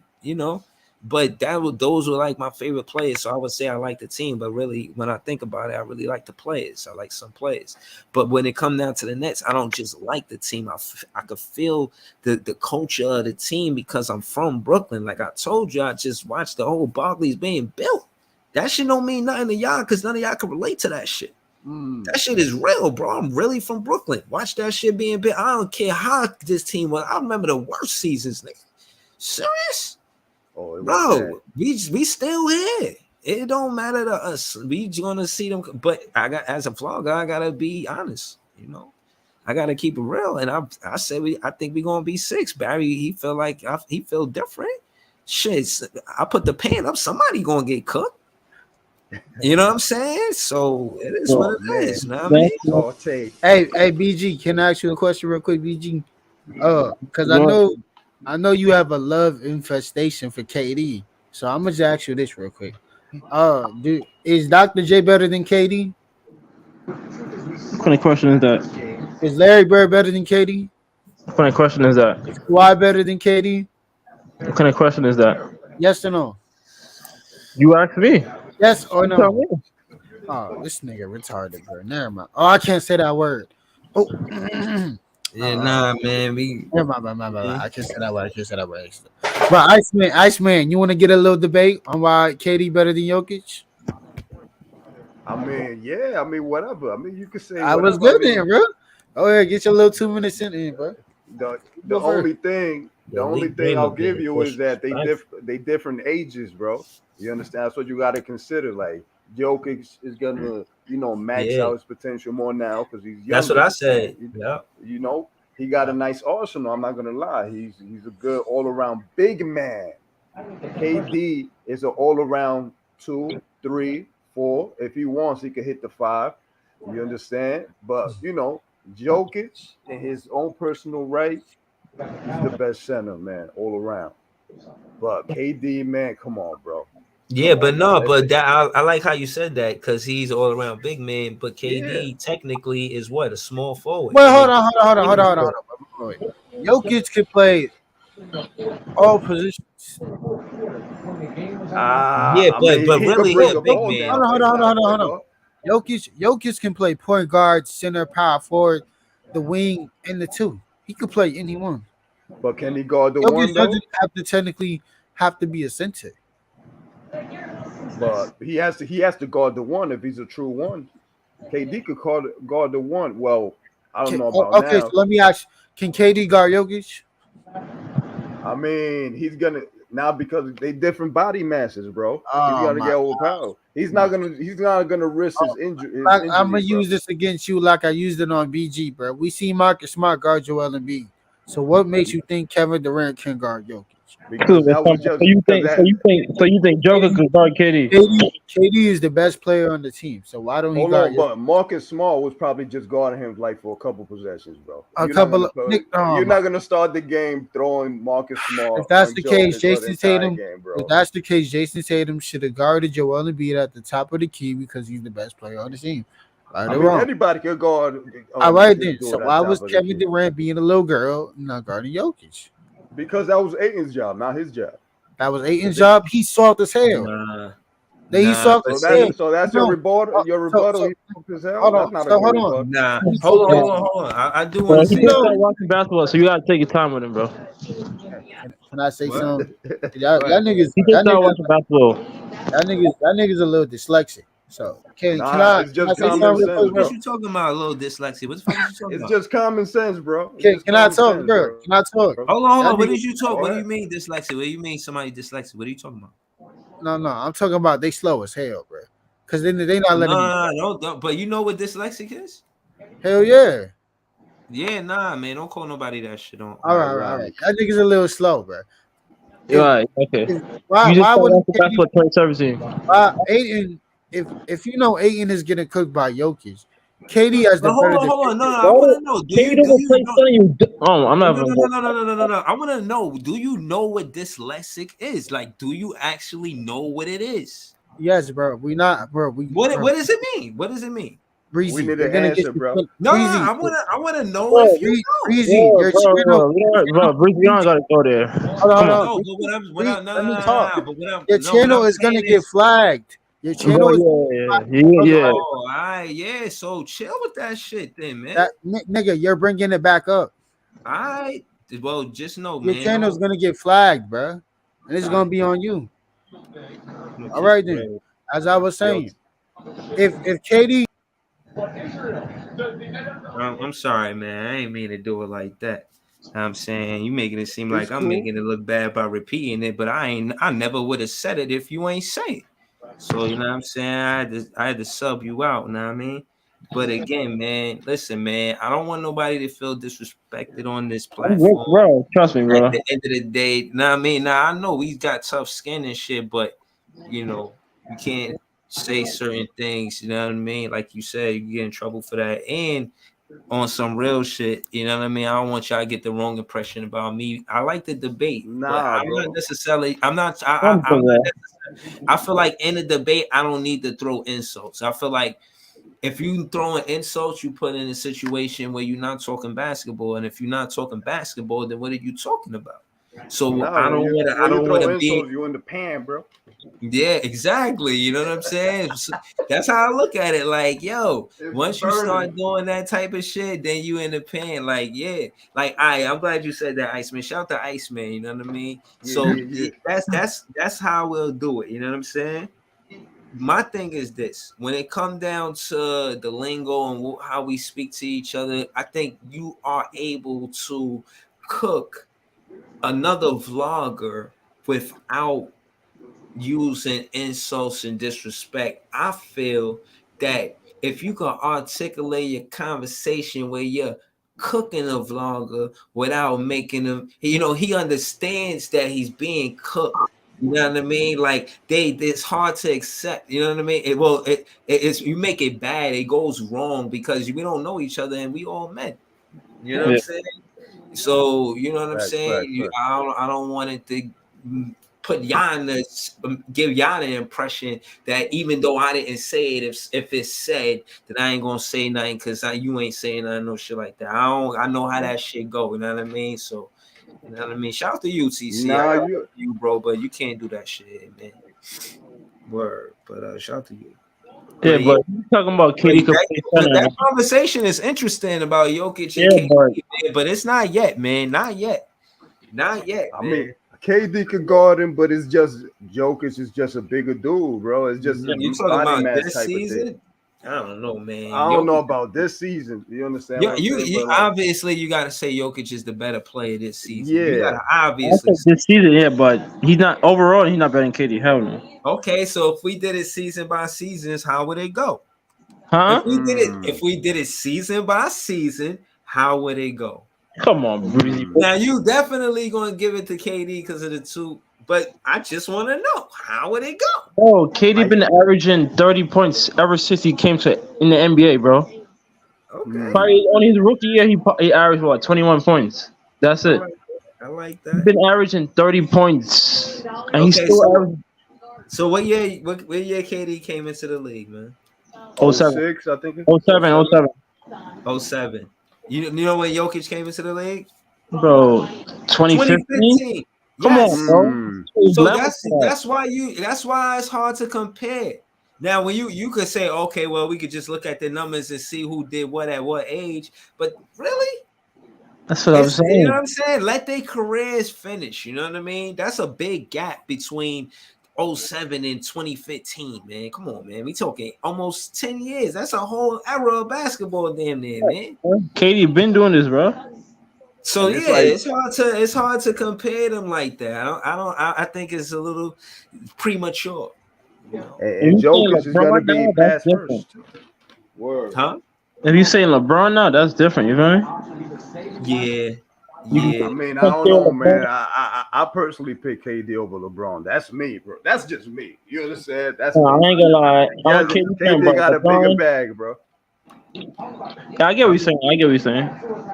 but those were like my favorite players. So I would say I like the team, but really when I think about it, I really like the players. I like some players. But when it comes down to the Nets, I don't just like the team. I could feel the culture of the team because I'm from Brooklyn. Like I told you, I just watched the whole Barclays being built. That shit don't mean nothing to y'all because none of y'all can relate to that shit. mm. That shit is real, bro. I'm really from Brooklyn. Watch that shit being big. I don't care how this team was. I remember the worst seasons, nigga. Serious, Oh, it was bad. bro. We still here. It don't matter to us. We gonna see them. But I got as a vlogger, I gotta be honest. I gotta keep it real. And I said I think we gonna be 6. Barry, he feel like he feel different. Shit, I put the pan up. Somebody gonna get cooked. You know what I'm saying? So it is what Oh it man. is. You know what I mean? That's Oh, Tay. Hey, BG, can I ask you a question real quick, BG? Because no. I know you have a love infestation for KD. So I'm gonna just ask you this real quick. Is Dr. J better than KD? What kind of question is that? Is Larry Bird better than KD? What kind of question is that? Is Kawhi better than KD? What kind of question is that? Yes or no? You ask me. Yes or You tell no? me. Oh, this nigga retarded, bro. Never mind. Oh, I can't say that word. Oh, Yeah, nah, man. We never mind, I can't say that word. I can't say that word. But Iceman, you want to get a little debate on why KD better than Jokic? I mean, yeah. I mean, whatever. I mean, you could say I was whatever. I good mean, then, bro. Oh yeah, get your little 2 minutes in, bro. the Go the first. only thing The only Elite thing dream I'll of give being you is that disrespectful. they different ages, bro. You understand? That's what you got to consider. Like Jokic is gonna, max Yeah, out his potential more now because he's that's what I younger. said. You, Yeah. you know, he got a nice arsenal. I'm not gonna lie. He's a good all around big man. KD is an all around 2, 3, 4. If he wants, he could hit the 5. You understand? But Jokic in his own personal right, he's the best center, man, all around. But KD, man, come on, bro. Yeah, Come but on, man. no, Let's but that I like how you said that because he's all around big man. But yeah. KD technically is what, a small forward. Well, I hold mean, on, hold on, hold on, hold on, Tatum's hold on, hold on. Wait. Jokic can play all positions. yeah, I but mean, he could really he bring a the big ball man down, Hold on, but hold he's on, hold not a on, hold on, point hold on. guard. Jokic can play point guard, center, power forward, the wing, and the two. He could play any one. But can he guard the Jokic one though? doesn't have to technically have to be a center. But he has to guard the one if he's a true one. KD could guard the one. Well, I don't know about Okay, so now. let me ask: can KD guard Jokic? I mean, he's gonna now because they different body masses, bro. He's Oh gonna my get overpowered. He's not god! gonna risk his I'm gonna injury, bro. use this against you like I used it on BG, bro. We see Marcus Smart guard Joel Embiid. So what makes you think Kevin Durant can guard Jokic? Because Cool, man. that So was just you because think so that. you think so you think Joker KD, could guard KD? KD is the best player on the team. So why don't he Hold guard on, Jokic? but Marcus Small was probably just guarding him like for a couple possessions, bro. A couple of Nick. Oh You're my! not gonna start the game throwing Marcus If Small that's on the case, Jokic for the Jason entire Tatum. game, If bro. that's the case, Jason Tatum should have guarded Joel Embiid at the top of the key because he's the best player on the team. Right I or mean, wrong? anybody could guard All right this then. So dude at why top was of the Kevin key Durant being a little girl and not guarding Jokic? because that was Aiton's job, not his job. That was If Aiton's they, job. He soft as hell. nah, He nah. soft But so as hell. that's see, so that's your No. rebuttal. Your rebuttal. So He took his hell. hold on. That's not a So good hold on. rebuttal. nah. So, Hold on. I do want Well, to he say just no. started something. watching basketball, so you gotta take your time with him, bro. Can I say What? something? Go ahead. He just started watching basketball. That nigga's a little dyslexic. So Nah, it's can I just say What common something real sense, quick, the fuck bro? is bro. you talking about? A little dyslexia. What the fuck is you talking It's about? just common sense, bro. It's just Can I common talk, sense, bro? bro. Can I talk? Hold That on. What nigga, did you talk? Go What do you ahead. mean dyslexia? What do you mean somebody dyslexic? What are you talking about? no. I'm talking about they slow as hell, bro. Cause then they not No, letting me. no. But you know what dyslexic is? Hell yeah. Yeah, nah, man. Don't call nobody that shit All on right, all right, all right. Ironic. That nigga's a little slow, bro. You're If, right. Okay. if You just why started wouldn't watching KD, basketball 2017. Aiden if you know Aiden is getting cooked by Jokic, KD has the But better hold on. No, defensive. I want Bro, to know. Do KD you doesn't play know? telling you. Oh, I'm not No, even no, no, going. no, no, no, no, no, no. I want to know. Do you know what dyslexic is? Like, do you actually know what it is? Yes, bro. We not, bro. What does it mean? What does it mean? We Breezy. need You're an gonna get answer, bro. No, Breezy. I want to know Bro, if you know. Breezy. bro, bro, bro, Bruce Young Breezy. gotta go there. Hold Come on. on. No, but Breezy, no, let no, me no, talk. no, no. But Your what I'm channel is saying gonna get is, flagged. Your Bro, channel is yeah. oh, all right, yeah. So chill with that shit, then, man. nigga. You're bringing it back up. All right. Well, just know, Your man. channel is gonna get flagged, bro, and it's All gonna right, be on you. look, All kiss right the then. ring. As I was Yo, saying, if KD, I'm sorry, man. I ain't mean to do it like that. I'm saying you making it seem it's like I'm cool. making it look bad by repeating it, but I ain't. I never would have said it if you ain't say it. So you know what I'm saying. I had to sub you out. You know what I mean. But again, man, listen, man. I don't want nobody to feel disrespected on this I'm good, platform. bro. Trust me, At bro. the end of the day, you know what I mean. Now I know we got tough skin and shit, but you know you can't say certain things. You know what I mean. Like you said, you get in trouble for that, and on some real shit. You know what I mean? I don't want y'all to get the wrong impression about me. I like the debate, but Nah, I'm not bro. necessarily. I'm I'm good, not. bro. I feel like in the debate, I don't need to throw insults. I feel like if you throwing insults, you put in a situation where you're not talking basketball, and if you're not talking basketball, then what are you talking about? So Nah, when you I when you don't want throw to be. insults, you in the pan, bro. Yeah, exactly. You know what I'm saying? So that's how I look at it. Like, yo, It's once you burning. start doing that type of shit, then you in the pen. Like, yeah. Like, I'm glad you said that, Iceman. Shout out to Iceman. You know what I mean? Yeah, So yeah, yeah. that's how we'll do it. You know what I'm saying? My thing is this: when it comes down to the lingo and how we speak to each other, I think you are able to cook another vlogger without using insults and disrespect. I feel that if you can articulate your conversation where you're cooking a vlogger without making him, he understands that he's being cooked. You know what I mean? Like it's hard to accept. You know what I mean? It's you make it bad. It goes wrong because we don't know each other and we all men. You know what I'm saying? So you know what I'm saying. I don't want it to put y'all in give y'all the impression that even though I didn't say it, if it's said, that I ain't gonna say nothing because you ain't saying nothing, no shit like that. I know how that shit go. You know what I mean? So you know what I mean. Shout out to you, TC. Nah, you bro, but you can't do that shit, man. Word, but shout out to you. Yeah, but you talking about KD that conversation is interesting about Jokic and KD, but it's not yet, man. Not yet. Not yet. I mean, KD could guard him, but it's just Jokic is just a bigger dude, bro. It's just you talking about this season? I don't know, man. I don't know about this season. You understand? Yeah, you obviously you got to say Jokic is the better player this season. Yeah, you got to obviously this season, yeah, but he's not overall. He's not better than KD. Hell no. Okay, so if we did it season by seasons, how would it go? Huh? If we did it season by season, how would it go? Come on, Breezy. Now you definitely gonna give it to KD because of the two, but I just want to know how would it go? Oh, KD been averaging 30 points ever since he came to in the NBA, bro. Okay. Probably on his rookie year, he averaged what 21 points. That's it. I like that. He's been averaging 30 points, and he's still averaging. So what year KD came into the league, man? 07. I think. 07. 07. You know when Jokic came into the league? Bro, 2015. Come on, bro. So that's why it's hard to compare. Now, when you could say, okay, well, we could just look at the numbers and see who did what at what age, but really, that's what I'm saying. You know what I'm saying? Let their careers finish. You know what I mean? That's a big gap between 07 and 2015, man. Come on, man. We talking almost 10 years. That's a whole era of basketball, damn near, man. KD been doing this, bro. So yeah, it's hard to compare them like that. I think it's a little premature. You know? And Jokic is gonna be past first. Word. Huh? If you saying LeBron now, that's different. You feel me? Yeah. I mean, I don't know, man. I personally pick KD over LeBron. That's me, bro. That's just me. You understand? That's me. I ain't gonna lie. KD got a bigger bag, bro. I get what you're saying.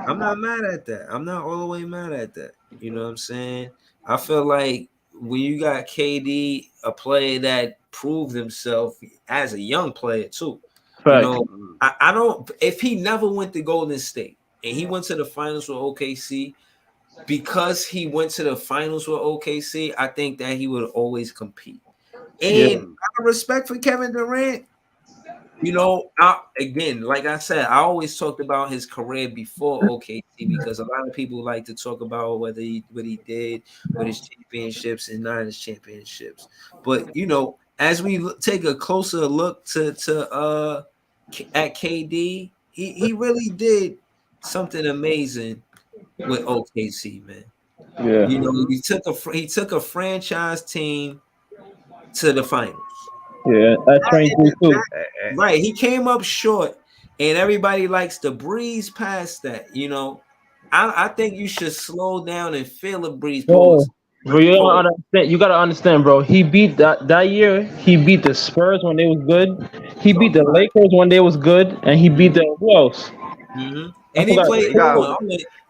I'm not mad at that. I'm not all the way mad at that. You know what I'm saying? I feel like when you got KD, a player that proved himself as a young player too. Right. You know, I don't. If he never went to Golden State and he went to the finals with OKC, because he went to the finals with OKC, I think that he would always compete. And out of respect for Kevin Durant, you know, again, like I said, I always talked about his career before OKC because a lot of people like to talk about what he did with his championships and not his championships. But you know, as we take a closer look at KD, he really did something amazing with OKC, man. Yeah, you know, he took a franchise team to the finals. Yeah, that's 23 too. Right, he came up short, and everybody likes to breeze past that. You know, I think you should slow down and feel a breeze. Pause. Bro, you gotta understand, bro. He beat that year. He beat the Spurs when they was good. He beat the Lakers when they was good, and he beat the who else? Mm-hmm. And he played.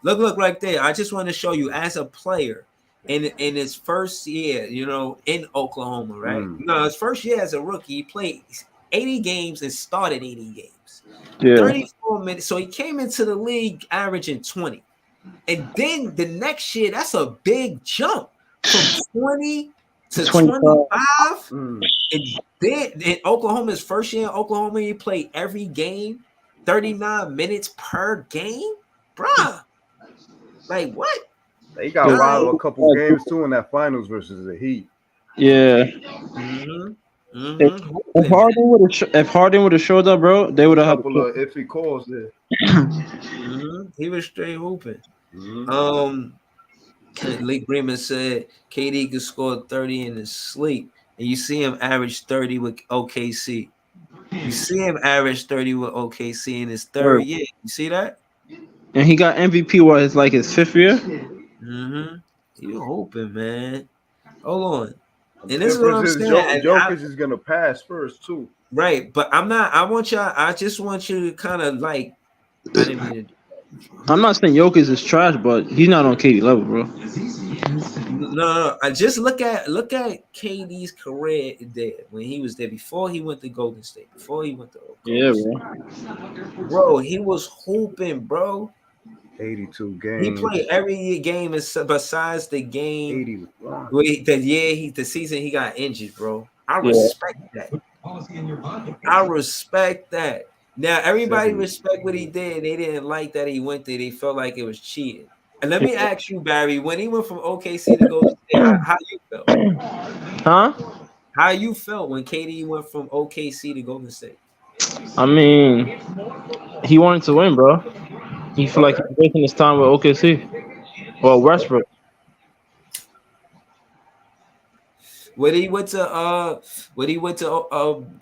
Look right there. I just want to show you as a player in his first year, you know, in Oklahoma, right? No, his first year as a rookie, he played 80 games and started 80 games. Yeah. 34 minutes. So he came into the league averaging 20. And then the next year, that's a big jump from 20 to 25. And then in Oklahoma's first year in Oklahoma, he played every game, 39 minutes per game. Bruh. Like what? They got wild a couple games too in that finals versus the Heat. Yeah. Mm-hmm. If Harden would have showed up, bro, they would have had a couple of iffy calls there. He was straight hooping. Lee Freeman said KD could score 30 in his sleep, and you see him average 30 with OKC. You see him average 30 with OKC in his third Word. year. You see that? And he got MVP. What? It's like his 5th year. Mm-hmm. You hoping, man. Hold on. The And this is what difference I'm is saying. Jokic is gonna pass first too. Right, but I'm not. I just want you to kind of like. I didn't mean to. I'm not saying Jokic is trash, but he's not on KD level, bro. No. I just look at KD's career there when he was there before he went to Golden State, before he went to Yeah, OKC. Bro, he was hooping, bro. 82 He games. played every game besides the game 81. the season he got injured, bro. I Yeah. respect that. I respect that. Now everybody 70. respect what he did. They didn't like that he went there. They felt like it was cheating. And let me ask you, Barry, when he went from OKC to Golden State, how you felt? Huh? How you felt when KD went from OKC to Golden State? I mean, he wanted to win, bro. He feel like he's wasting his time with OKC or Westbrook. When he went to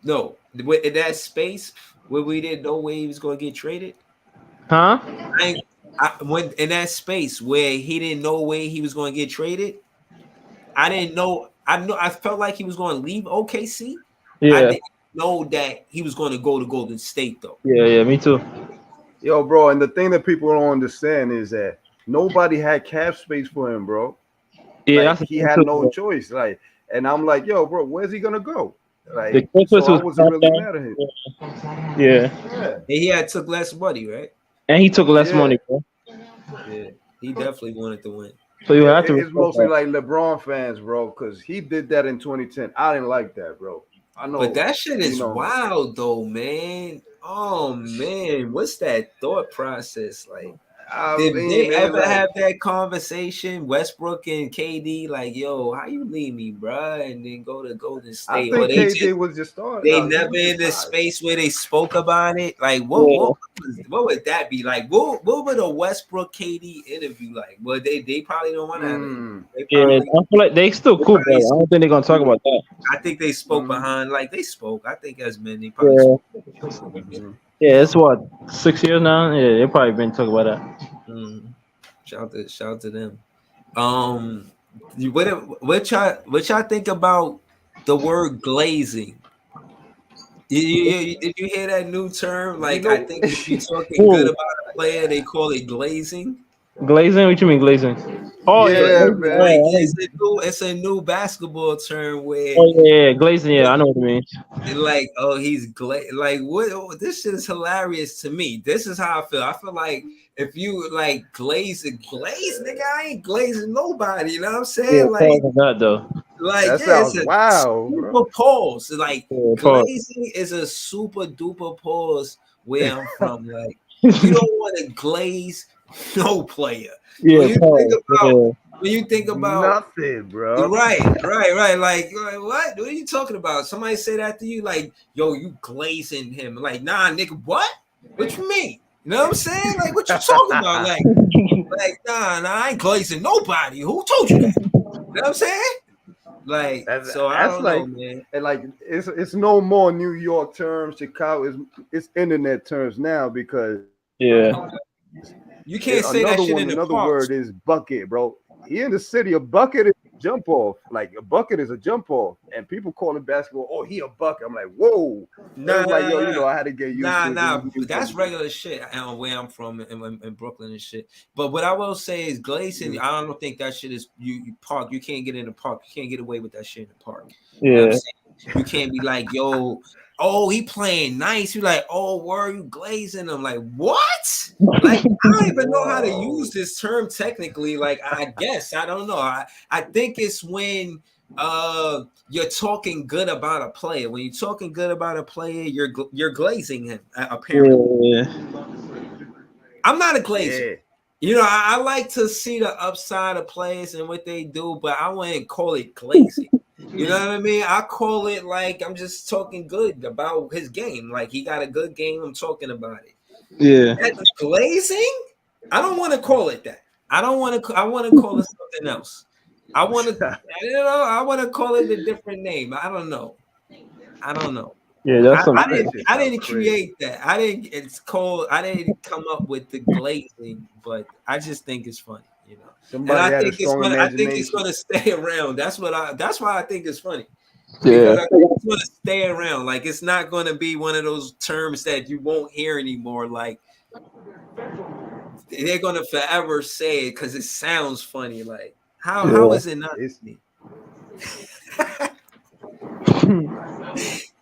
no, in that space where we didn't know where he was going to get traded. Huh? When in that space where he didn't know where he was going to get traded, I didn't know. I felt like he was going to leave OKC. Yeah. I didn't know that he was going to go to Golden State though. Yeah, me too. Yo, bro, and the thing that people don't understand is that nobody had cap space for him, bro. Yeah, Like, he had no choice. Like, and I'm like, yo, bro, where's he gonna go? Like, so I wasn't really mad at him. Yeah. And he took less money, right? And he took less money, bro. Yeah, he definitely wanted to win. So you have to. It's mostly like LeBron fans, bro, because he did that in 2010. I didn't like that, bro. I know, but that shit is wild, though, man. Oh man, what's that thought process like? Did they ever have that conversation, Westbrook and KD, like, yo, how you leave me, bro, and then go to Golden State? I think KD was just starting. They never in the space where they spoke about it. Like, what would that be like? What would a Westbrook KD interview like? Well, they probably don't want to have it. I feel like they still cool, but I don't think they're gonna talk about that. I think they spoke behind, like they spoke. I think as men, they probably spoke. Yeah, it's what 6 years now. Yeah, they probably been talking about that. Shout out to them. What y'all think about the word glazing? Did you hear that new term? Like, I think if you're talking good about a player, they call it glazing. Glazing? What you mean glazing? Oh yeah, man. Like, it's a new basketball term where. Oh yeah, glazing. Yeah, I know what you mean. Like, oh, he's like what? Oh, this shit is hilarious to me. This is how I feel. I feel like if you like glaze, nigga, I ain't glazing nobody. You know what I'm saying? Yeah, like that though. Like, that sounds wow, super bro. pause. Like, glazing pause. is a super duper pause where I'm from. Like, you don't want to glaze no player. Yeah, when you think about nothing, bro. Right. Like, what? What are you talking about? Somebody say that to you, like, yo, you glazing him. Like, nah, nigga, what? What you mean? You know what I'm saying? Like, what you talking about? Like, nah, I ain't glazing nobody. Who told you that? You know what I'm saying? Like, so I don't know, man. And like, it's no more New York terms. Chicago it's internet terms now because you can't say that shit in the Another parks. word is bucket, bro. Here in the city, a bucket is a jump off. Like, a bucket is a jump off, and people call it basketball. Oh, he a bucket. I'm like, whoa. I had to get used to it. That's regular shit. Where I'm from in Brooklyn and shit. But what I will say is glazing. I don't think that shit is you park. You can't get in the park. You can't get away with that shit in the park. You know what I'm saying? You can't be like, yo. Oh, he playing nice. You're like, oh, were you glazing him? Like, what? Like, I don't even know how to use this term technically. Like, I guess I don't know. I think it's when you're talking good about a player. When you're talking good about a player, you're glazing him. Apparently, I'm not a glazer. Yeah. You know, I like to see the upside of players and what they do, but I wouldn't call it glazing. You know what I mean? I call it like I'm just talking good about his game. Like, he got a good game. I'm talking about it. Yeah. That's glazing? I don't want to call it that. I don't want to. I want to call it something else. I want to. I want to call it a different name. I don't know. I don't know. Yeah, that's some. I That didn't. shit I sound didn't crazy. create that. I didn't. It's called. I didn't come up with the glazing, but I just think it's funny, And Somebody I had a think it's strong gonna. I think it's imagination. gonna stay around. That's what I. That's why I think it's funny because Yeah. I think it's gonna stay around. Like it's not gonna be one of those terms that you won't hear anymore. Like they're gonna forever say it because it sounds funny. Like how Yeah. is it not It's funny?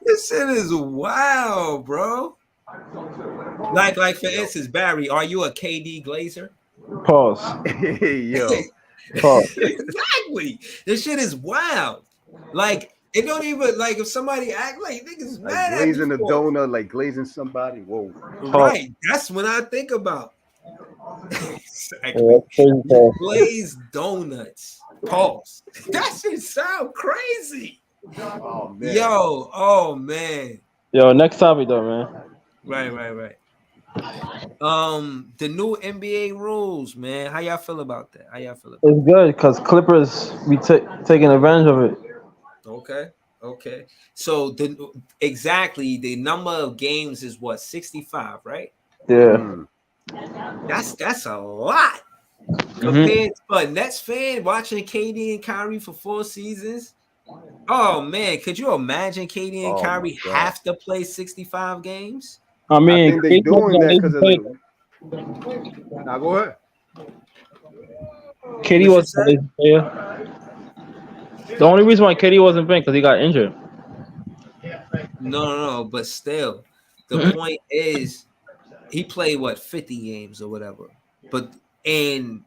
This shit is wild, bro. Like for yo, instance, Barry, are you a KD Glazer? Pause. yo, Pause. Exactly. This shit is wild. Like it don't even like if somebody act like niggas like mad at me glazing a for donut, like glazing somebody. Whoa, it. Pause. Right. That's what I think about. Yeah, Exactly. that's crazy. You Pause. glaze donuts. Pause. That shit sound crazy. oh man, Yo, oh man. Yo, next topic though, man. Right. The new NBA rules, man. How y'all feel about that? How y'all feel about It's good because Clippers be taking advantage of it. that? Okay. So exactly the number of games is what 65, right? Yeah. mm, That's a lot Hmm. compared to a Nets fan watching KD and Kyrie for 4 seasons. Oh man, could you imagine KD and oh my Kyrie god. have to play 65 games? I I mean, think they KD wasn't doing a that lazy because of player. the. Now go ahead. KD What you wasn't a say? lazy player. The only reason why KD wasn't playing because he got injured. No. But still, the point is he played what 50 games or whatever. But and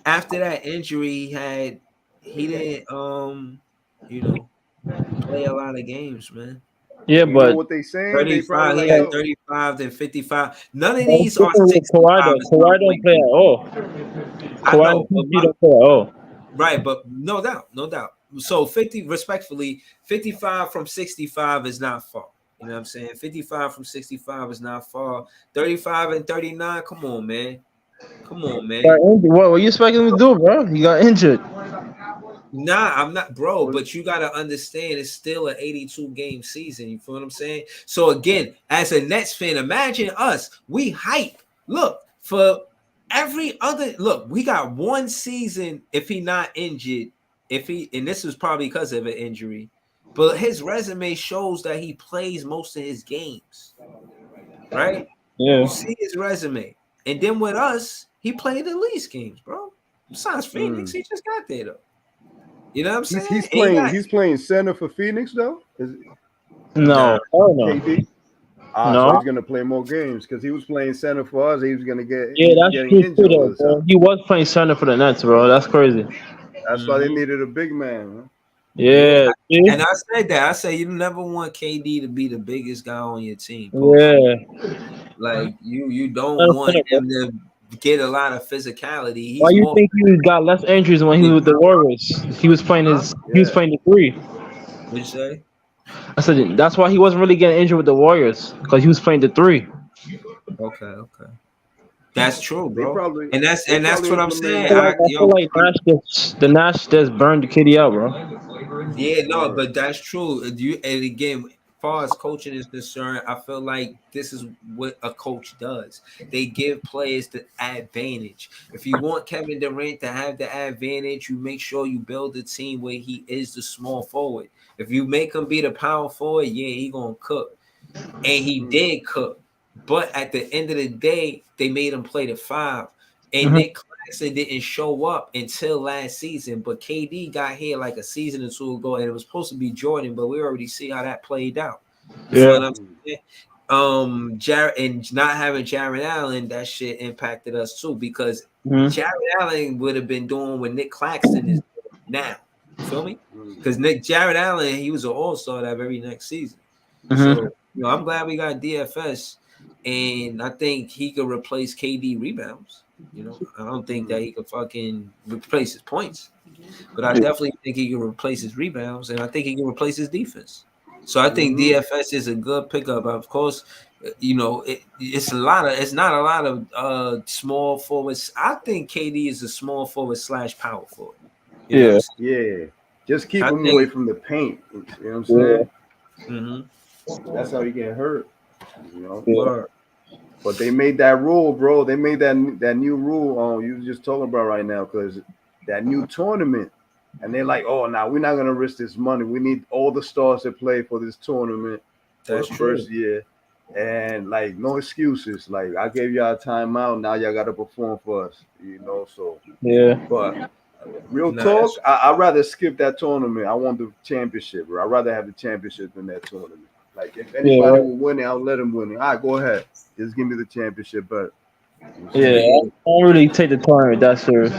after that injury he didn't you know play a lot of games, man. Yeah, You know but what they saying? They probably 35, he like, had yo, 35 then 55. None of that's these are different with Kawhi 65 though. is Kawhi don't complete play at games. all. I Kawhi and know, but PG don't play at all. right, but no doubt. So 50 respectfully, 55 from 65 is not far. You know what I'm saying? 55 from 65 is not far. 35 and 39, come on, man. Come on, Got man. injured. What you expecting him to do, bro? He got injured. Nah, I'm not, bro. what, But you gotta understand, it's still an 82 game season. You feel what I'm saying? So again, as a Nets fan, imagine us. We hype. Look for every other. Look, we got one season. If he not injured, if he and this was probably because of an injury, but his resume shows that he plays most of his games. Right? Yeah. You see his resume, and then with us, he played the least games, bro. Besides Phoenix, mm. he just got there though. You know what I'm He's saying? he's And he playing got he's playing center for Phoenix though. Is nah. No. Hell no. KD? So No. he's gonna play more games because he was playing center for us. He was gonna get Yeah, he's that's getting true too, injured all though, the bro. time. He was playing center for the Nets, bro. That's crazy. That's why they Mhm. needed a big man. Man. Yeah, Yeah. See? and I said that. I said you never want KD to be the biggest guy on your team. Pause. Yeah. Like you don't Not a want center, bro. him to get a lot of physicality. Why He's you more think he got less injuries when he was with the Warriors? He was playing huh? his. He was Yeah. playing the three. What'd you say? I said that's why he wasn't really getting injured with the Warriors because he was playing the three. Okay. That's true, They bro. probably And that's they and that's probably what I'm implementing saying. that. I feel like Nash just burned the kitty out, bro. Yeah, no, Word. but that's true. And again, as far as coaching is concerned, I feel like this is what a coach does. They give players the advantage. If you want Kevin Durant to have the advantage, you make sure you build a team where he is the small forward. If you make him be the power forward, yeah, he gonna cook. And he Mm. did cook. But at the end of the day, they made him play the five. And Hmm. Nick Claxton didn't show up until last season. But KD got here like a season or two ago, and it was supposed to be Jordan, but we already see how that played out. You feel Yeah. what I'm saying? Jared and not having Jared Allen, that shit impacted us too because Hmm. Jared Allen would have been doing what Nick Claxton is doing now. You feel me? Mm. Because Jared Allen, he was an all-star that very next season. Hmm. So I'm glad we got DFS, and I think he could replace KD rebounds. I don't think that Mm. he could fucking replace his points, but I definitely think he can replace his rebounds, and I think he can replace his defense. So I think DFS is a good pickup. Of course, you know it's not a lot of small forwards. I think KD is a small forward / power forward. You know what I'm saying? Yeah. Just keep I him away think. from the paint. You know what I'm Yeah. saying? Mm-hmm. That's how you get hurt. You know. Word. But they made that rule, bro. They made that new rule. You was just talking about right now because that new tournament, and they're like, oh, now we're not gonna risk this money. We need all the stars to play for this tournament for That's the true. first year, and like no excuses. Like I gave y'all a timeout, now y'all gotta perform for us. You know, so Yeah. but real Nah, talk, that's I'd rather skip that tournament. I want the championship, bro. I'd rather have the championship than that tournament. Like if Yeah. anybody will win it, I'll let them win it. All right, go ahead. Just give me the championship, but you know what I'm Yeah. saying? I don't really take the tournament that serious.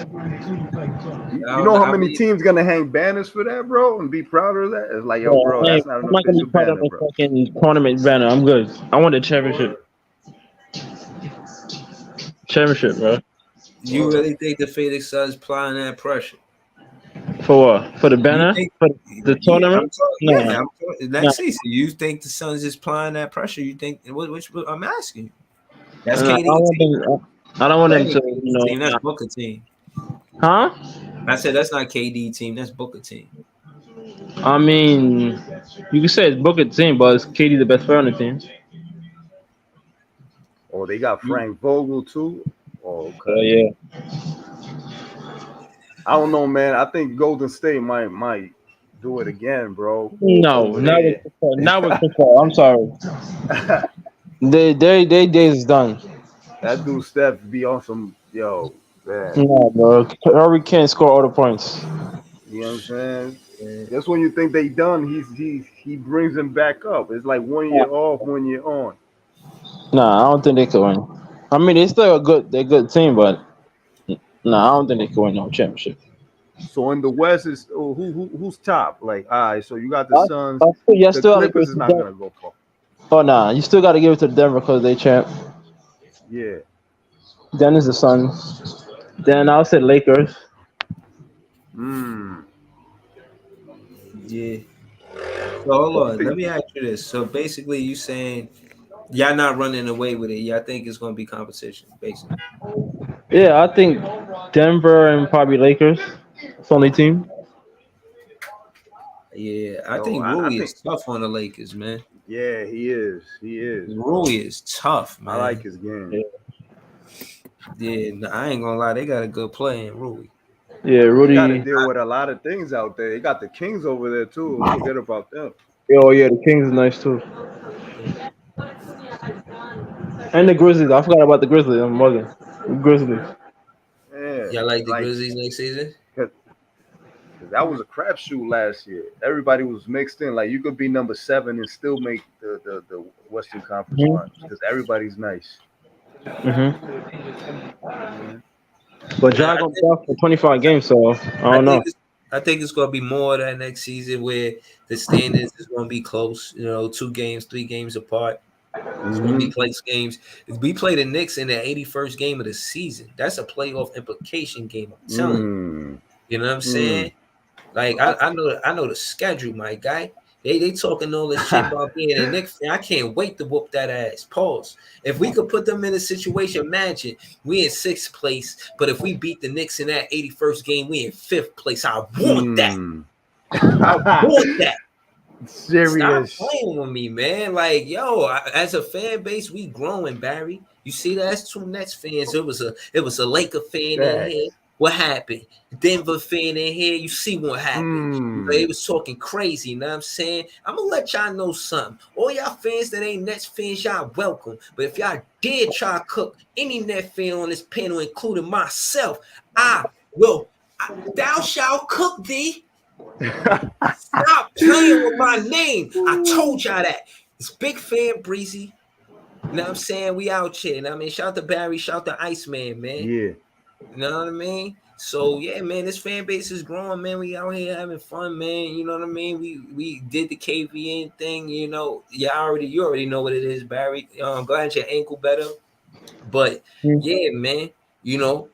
You know how many teams gonna hang banners for that, bro, and be proud of that? It's like, yo, Bro, bro, that's not I'm an not gonna be official part of banner, the bro. fucking tournament banner. I'm good. I want the championship. Word, Championship, bro. you word. really think the Phoenix Suns applying that pressure? For what? For the You banner? think? For the Yeah, I'm tournament? talking. No. Yeah, I'm talking. No. Next season, you think the Suns is applying that pressure? You think? Which I'm asking you. That's No. KD team. I don't want That them ain't to, KD team. That's nah. Booker team. Huh? I said that's not KD team. That's Booker team. I mean, you can say it's Booker team, but it's KD the best player on the team. Oh, they got Frank Vogel too. Oh, okay. Yeah. I don't know, man. I think Golden State might do it again, bro. No, Over not with there. Chris Paul. Not with Chris Paul. I'm sorry. They days is done. That dude Steph be on some man. No, bro. Curry can't score all the points. You know what I'm saying? Yeah. Just when you think they done, he brings them back up. It's like 1 year off, 1 year on. Nah, I don't think they could win. I mean, they're a good team, but nah, I don't think they could win no championship. So in the West is who's top? Like, all right, so you got the Suns. You The still have to give Clippers it is to not Denver. gonna go far. Oh nah, you still got to give it to Denver because they champ. Yeah. Then is the Suns. Then I'll say Lakers. Mm. Yeah. So hold So I on. Let think me ask you this. So basically, you saying y'all not running away with it? Y'all think it's going to be competition, basically? Yeah, I think Denver and probably Lakers. It's the only team. Yeah, I yo, think I Rui think is tough on the Lakers, man. yeah, he is. He is, bro. Rui is tough, I like man. his game. Yeah, Yeah, I ain't gonna lie, they got a good play in Rui. yeah, They got to Rudy. deal with a lot of things out there. They got the Kings over there too. Don't forget about them. Oh yeah, the Kings is nice too. And the Grizzlies. I forgot about the Grizzlies. I'm bugging. The Grizzlies. Yeah, Y'all like the like Grizzlies next season? 'cause that was a crapshoot last year. Everybody was mixed in. Like you could be number 7 and still make the Western Conference Finals because everybody's nice. Mm-hmm. Mhm. But Man, Ja gonna be out for 25 games, so I I don't know. think it's, I think it's gonna be more of that next season where the standings is gonna be close. 2 games, 3 games apart. It's gonna be Mhm. close games. If we play the Knicks in the 81st game of the season, that's a playoff implication game. I'm telling you. Mm. You know what I'm Mm. saying? Like I know the schedule, my guy. They talking all this shit about being a Knicks fan. I can't wait to whoop that ass. Pause. If we could put them in a situation, imagine we in 6th place, but if we beat the Knicks in that 81st game, we in 5th place. I want that. Mm. I want that. Stop Serious. playing with me, man. Like, yo, as a fan base, we growing, Barry. You see, that's 2 Nets fans. It was a Laker fan in here. Facts. What happened? Denver fan in here. You see what happened. They Mm. was talking crazy, you know what I'm saying? I'm gonna let y'all know something. All y'all fans that ain't Nets fans, y'all welcome. But if y'all did try to cook any Net fan on this panel, including myself, I will. Thou shalt cook thee. Stop playing with my name. I told y'all that. It's Bigfanbreezy. You know what I'm saying? We out here. You know what I mean? Shout to Barry, shout to Iceman, man. Yeah. You know what I mean? So yeah, man, this fan base is growing, man. We out here having fun, man. You know what I mean? We did the KVN thing, you already know what it is, Barry. I'm glad your ankle better. But yeah, man,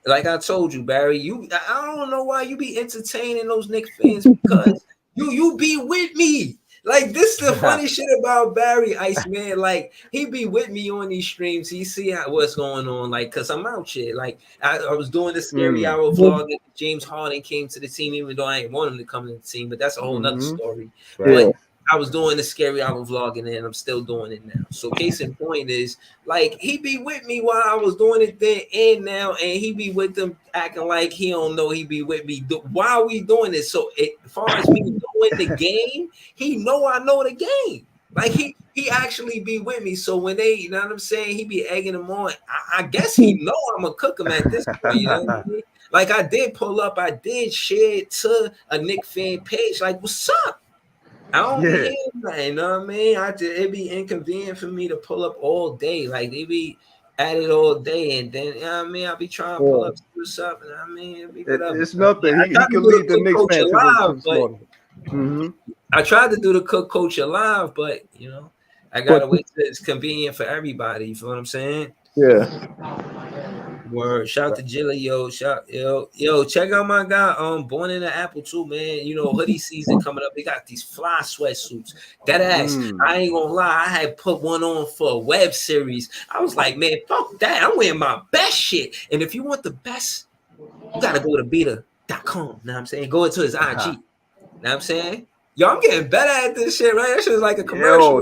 like I told you, Barry, I don't know why you be entertaining those Knicks fans because you be with me. Like this the funny shit about Barry Ice, man. Like he be with me on these streams. He see what's going on. Like, cause I'm out shit. Like I was doing the scary hour vlog and James Harden came to the team, even though I ain't want him to come to the team, but that's a whole nother story. Right. But I was doing the scary hour vlog and then I'm still doing it now. So case in point is like he be with me while I was doing it then and now, and he be with them acting like he don't know he be with me while we doing this. So as far as me knowing the game, he know I know the game. Like he actually be with me. So when they, you know what I'm saying, he be egging them on. I guess he know I'm gonna cook him at this point. You know what I mean? Like I did pull up, I did share it to a Knick fan page. Like, what's up? I don't be hearing that, you know what I mean? It'd be inconvenient for me to pull up all day. Like they be at it all day, and then you know what I mean, I'll be trying to pull up what's up, and I mean it'd be whatever. It's nothing. I He tried to can do lead the Cook Knicks Coach fan to Alive, the but slaughter. I tried to do the Cook Coach Alive, but you know, I gotta wait till it's convenient for everybody. You feel what I'm saying? Yeah. Word. Shout out to Jilla, yo, check out my guy, Born in the Apple too, man. You know, hoodie season coming up. They got these fly sweatsuits. That ass. I ain't gonna lie, I had put one on for a web series. I was like, man, fuck that. I'm wearing my best shit. And if you want the best, you gotta go to beta.com. Know what I'm saying? Go into his IG. Know what I'm saying? Yo, I'm getting better at this shit, right? That shit is like a commercial.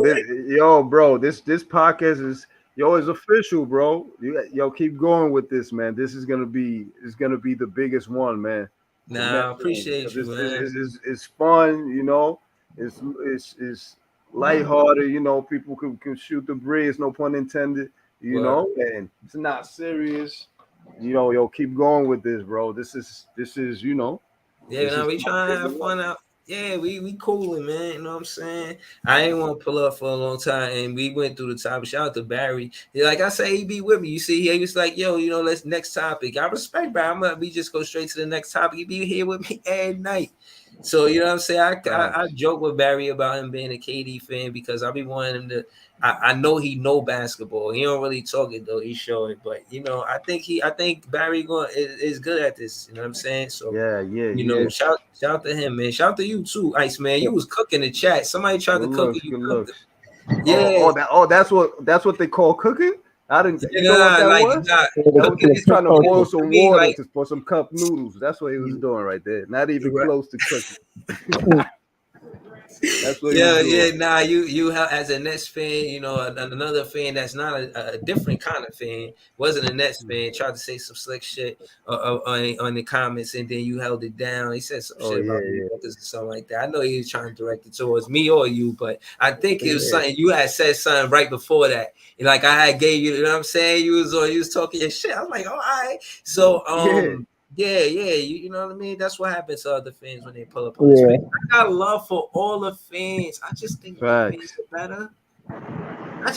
Bro, this podcast is it's official, bro. Yo, keep going with this, man. This is gonna be the biggest one, man. Nah, I appreciate you, man. It's fun, you know. It's lighthearted, you know. People can shoot the breeze, no pun intended, you know, and it's not serious. You know, yo, keep going with this, bro. This is you know. Yeah, now we trying to have fun out. Yeah, we cooling, man. You know what I'm saying? I ain't want to pull up for a long time, and we went through the topic. Shout out to Barry. Like I say, he be with me. You see, he was like, yo, you know, let's next topic. I respect Barry. We just go straight to the next topic. He be here with me every night. So you know what I'm saying? I joke with Barry about him being a KD fan because I be wanting him to. I know he know basketball. He don't really talk it though. He show it, but you know, I think Barry is good at this. You know what I'm saying? So you know, shout to him, man. Shout to you too, Ice Man. You was cooking the chat. Somebody tried to cook you. Cooked that's what they call cooking. I didn't. You know what that was? He's trying to boil some water for some cup noodles. That's what he was doing right there. Not even close to cooking. That's what you as a Nets fan, you know, another fan that's not a different kind of fan, wasn't a Nets fan, tried to say some slick shit on the comments, and then you held it down. He said some shit about me or something like that. I know he was trying to direct it towards me or you, but I think it was something you had said something right before that. Like I had gave you know what I'm saying? You was talking your shit. I was like, all right. So you know what I mean? That's what happens to other fans when they pull up on this fan. I got love for all the fans. I just think fans are better. I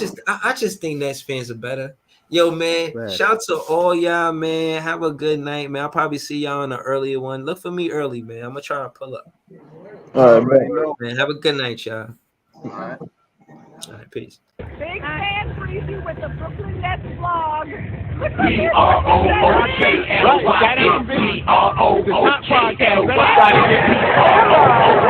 just think Nets fans are better. Yo, man, shout to all y'all, man. Have a good night, man. I'll probably see y'all on the earlier one. Look for me early, man. I'm gonna try to pull up. All right, man. Have a good night, y'all. All right, peace. Bigfanbreezy with the Brooklyn Nets vlog. B-R-O-O-K-L-Y. The top podcast.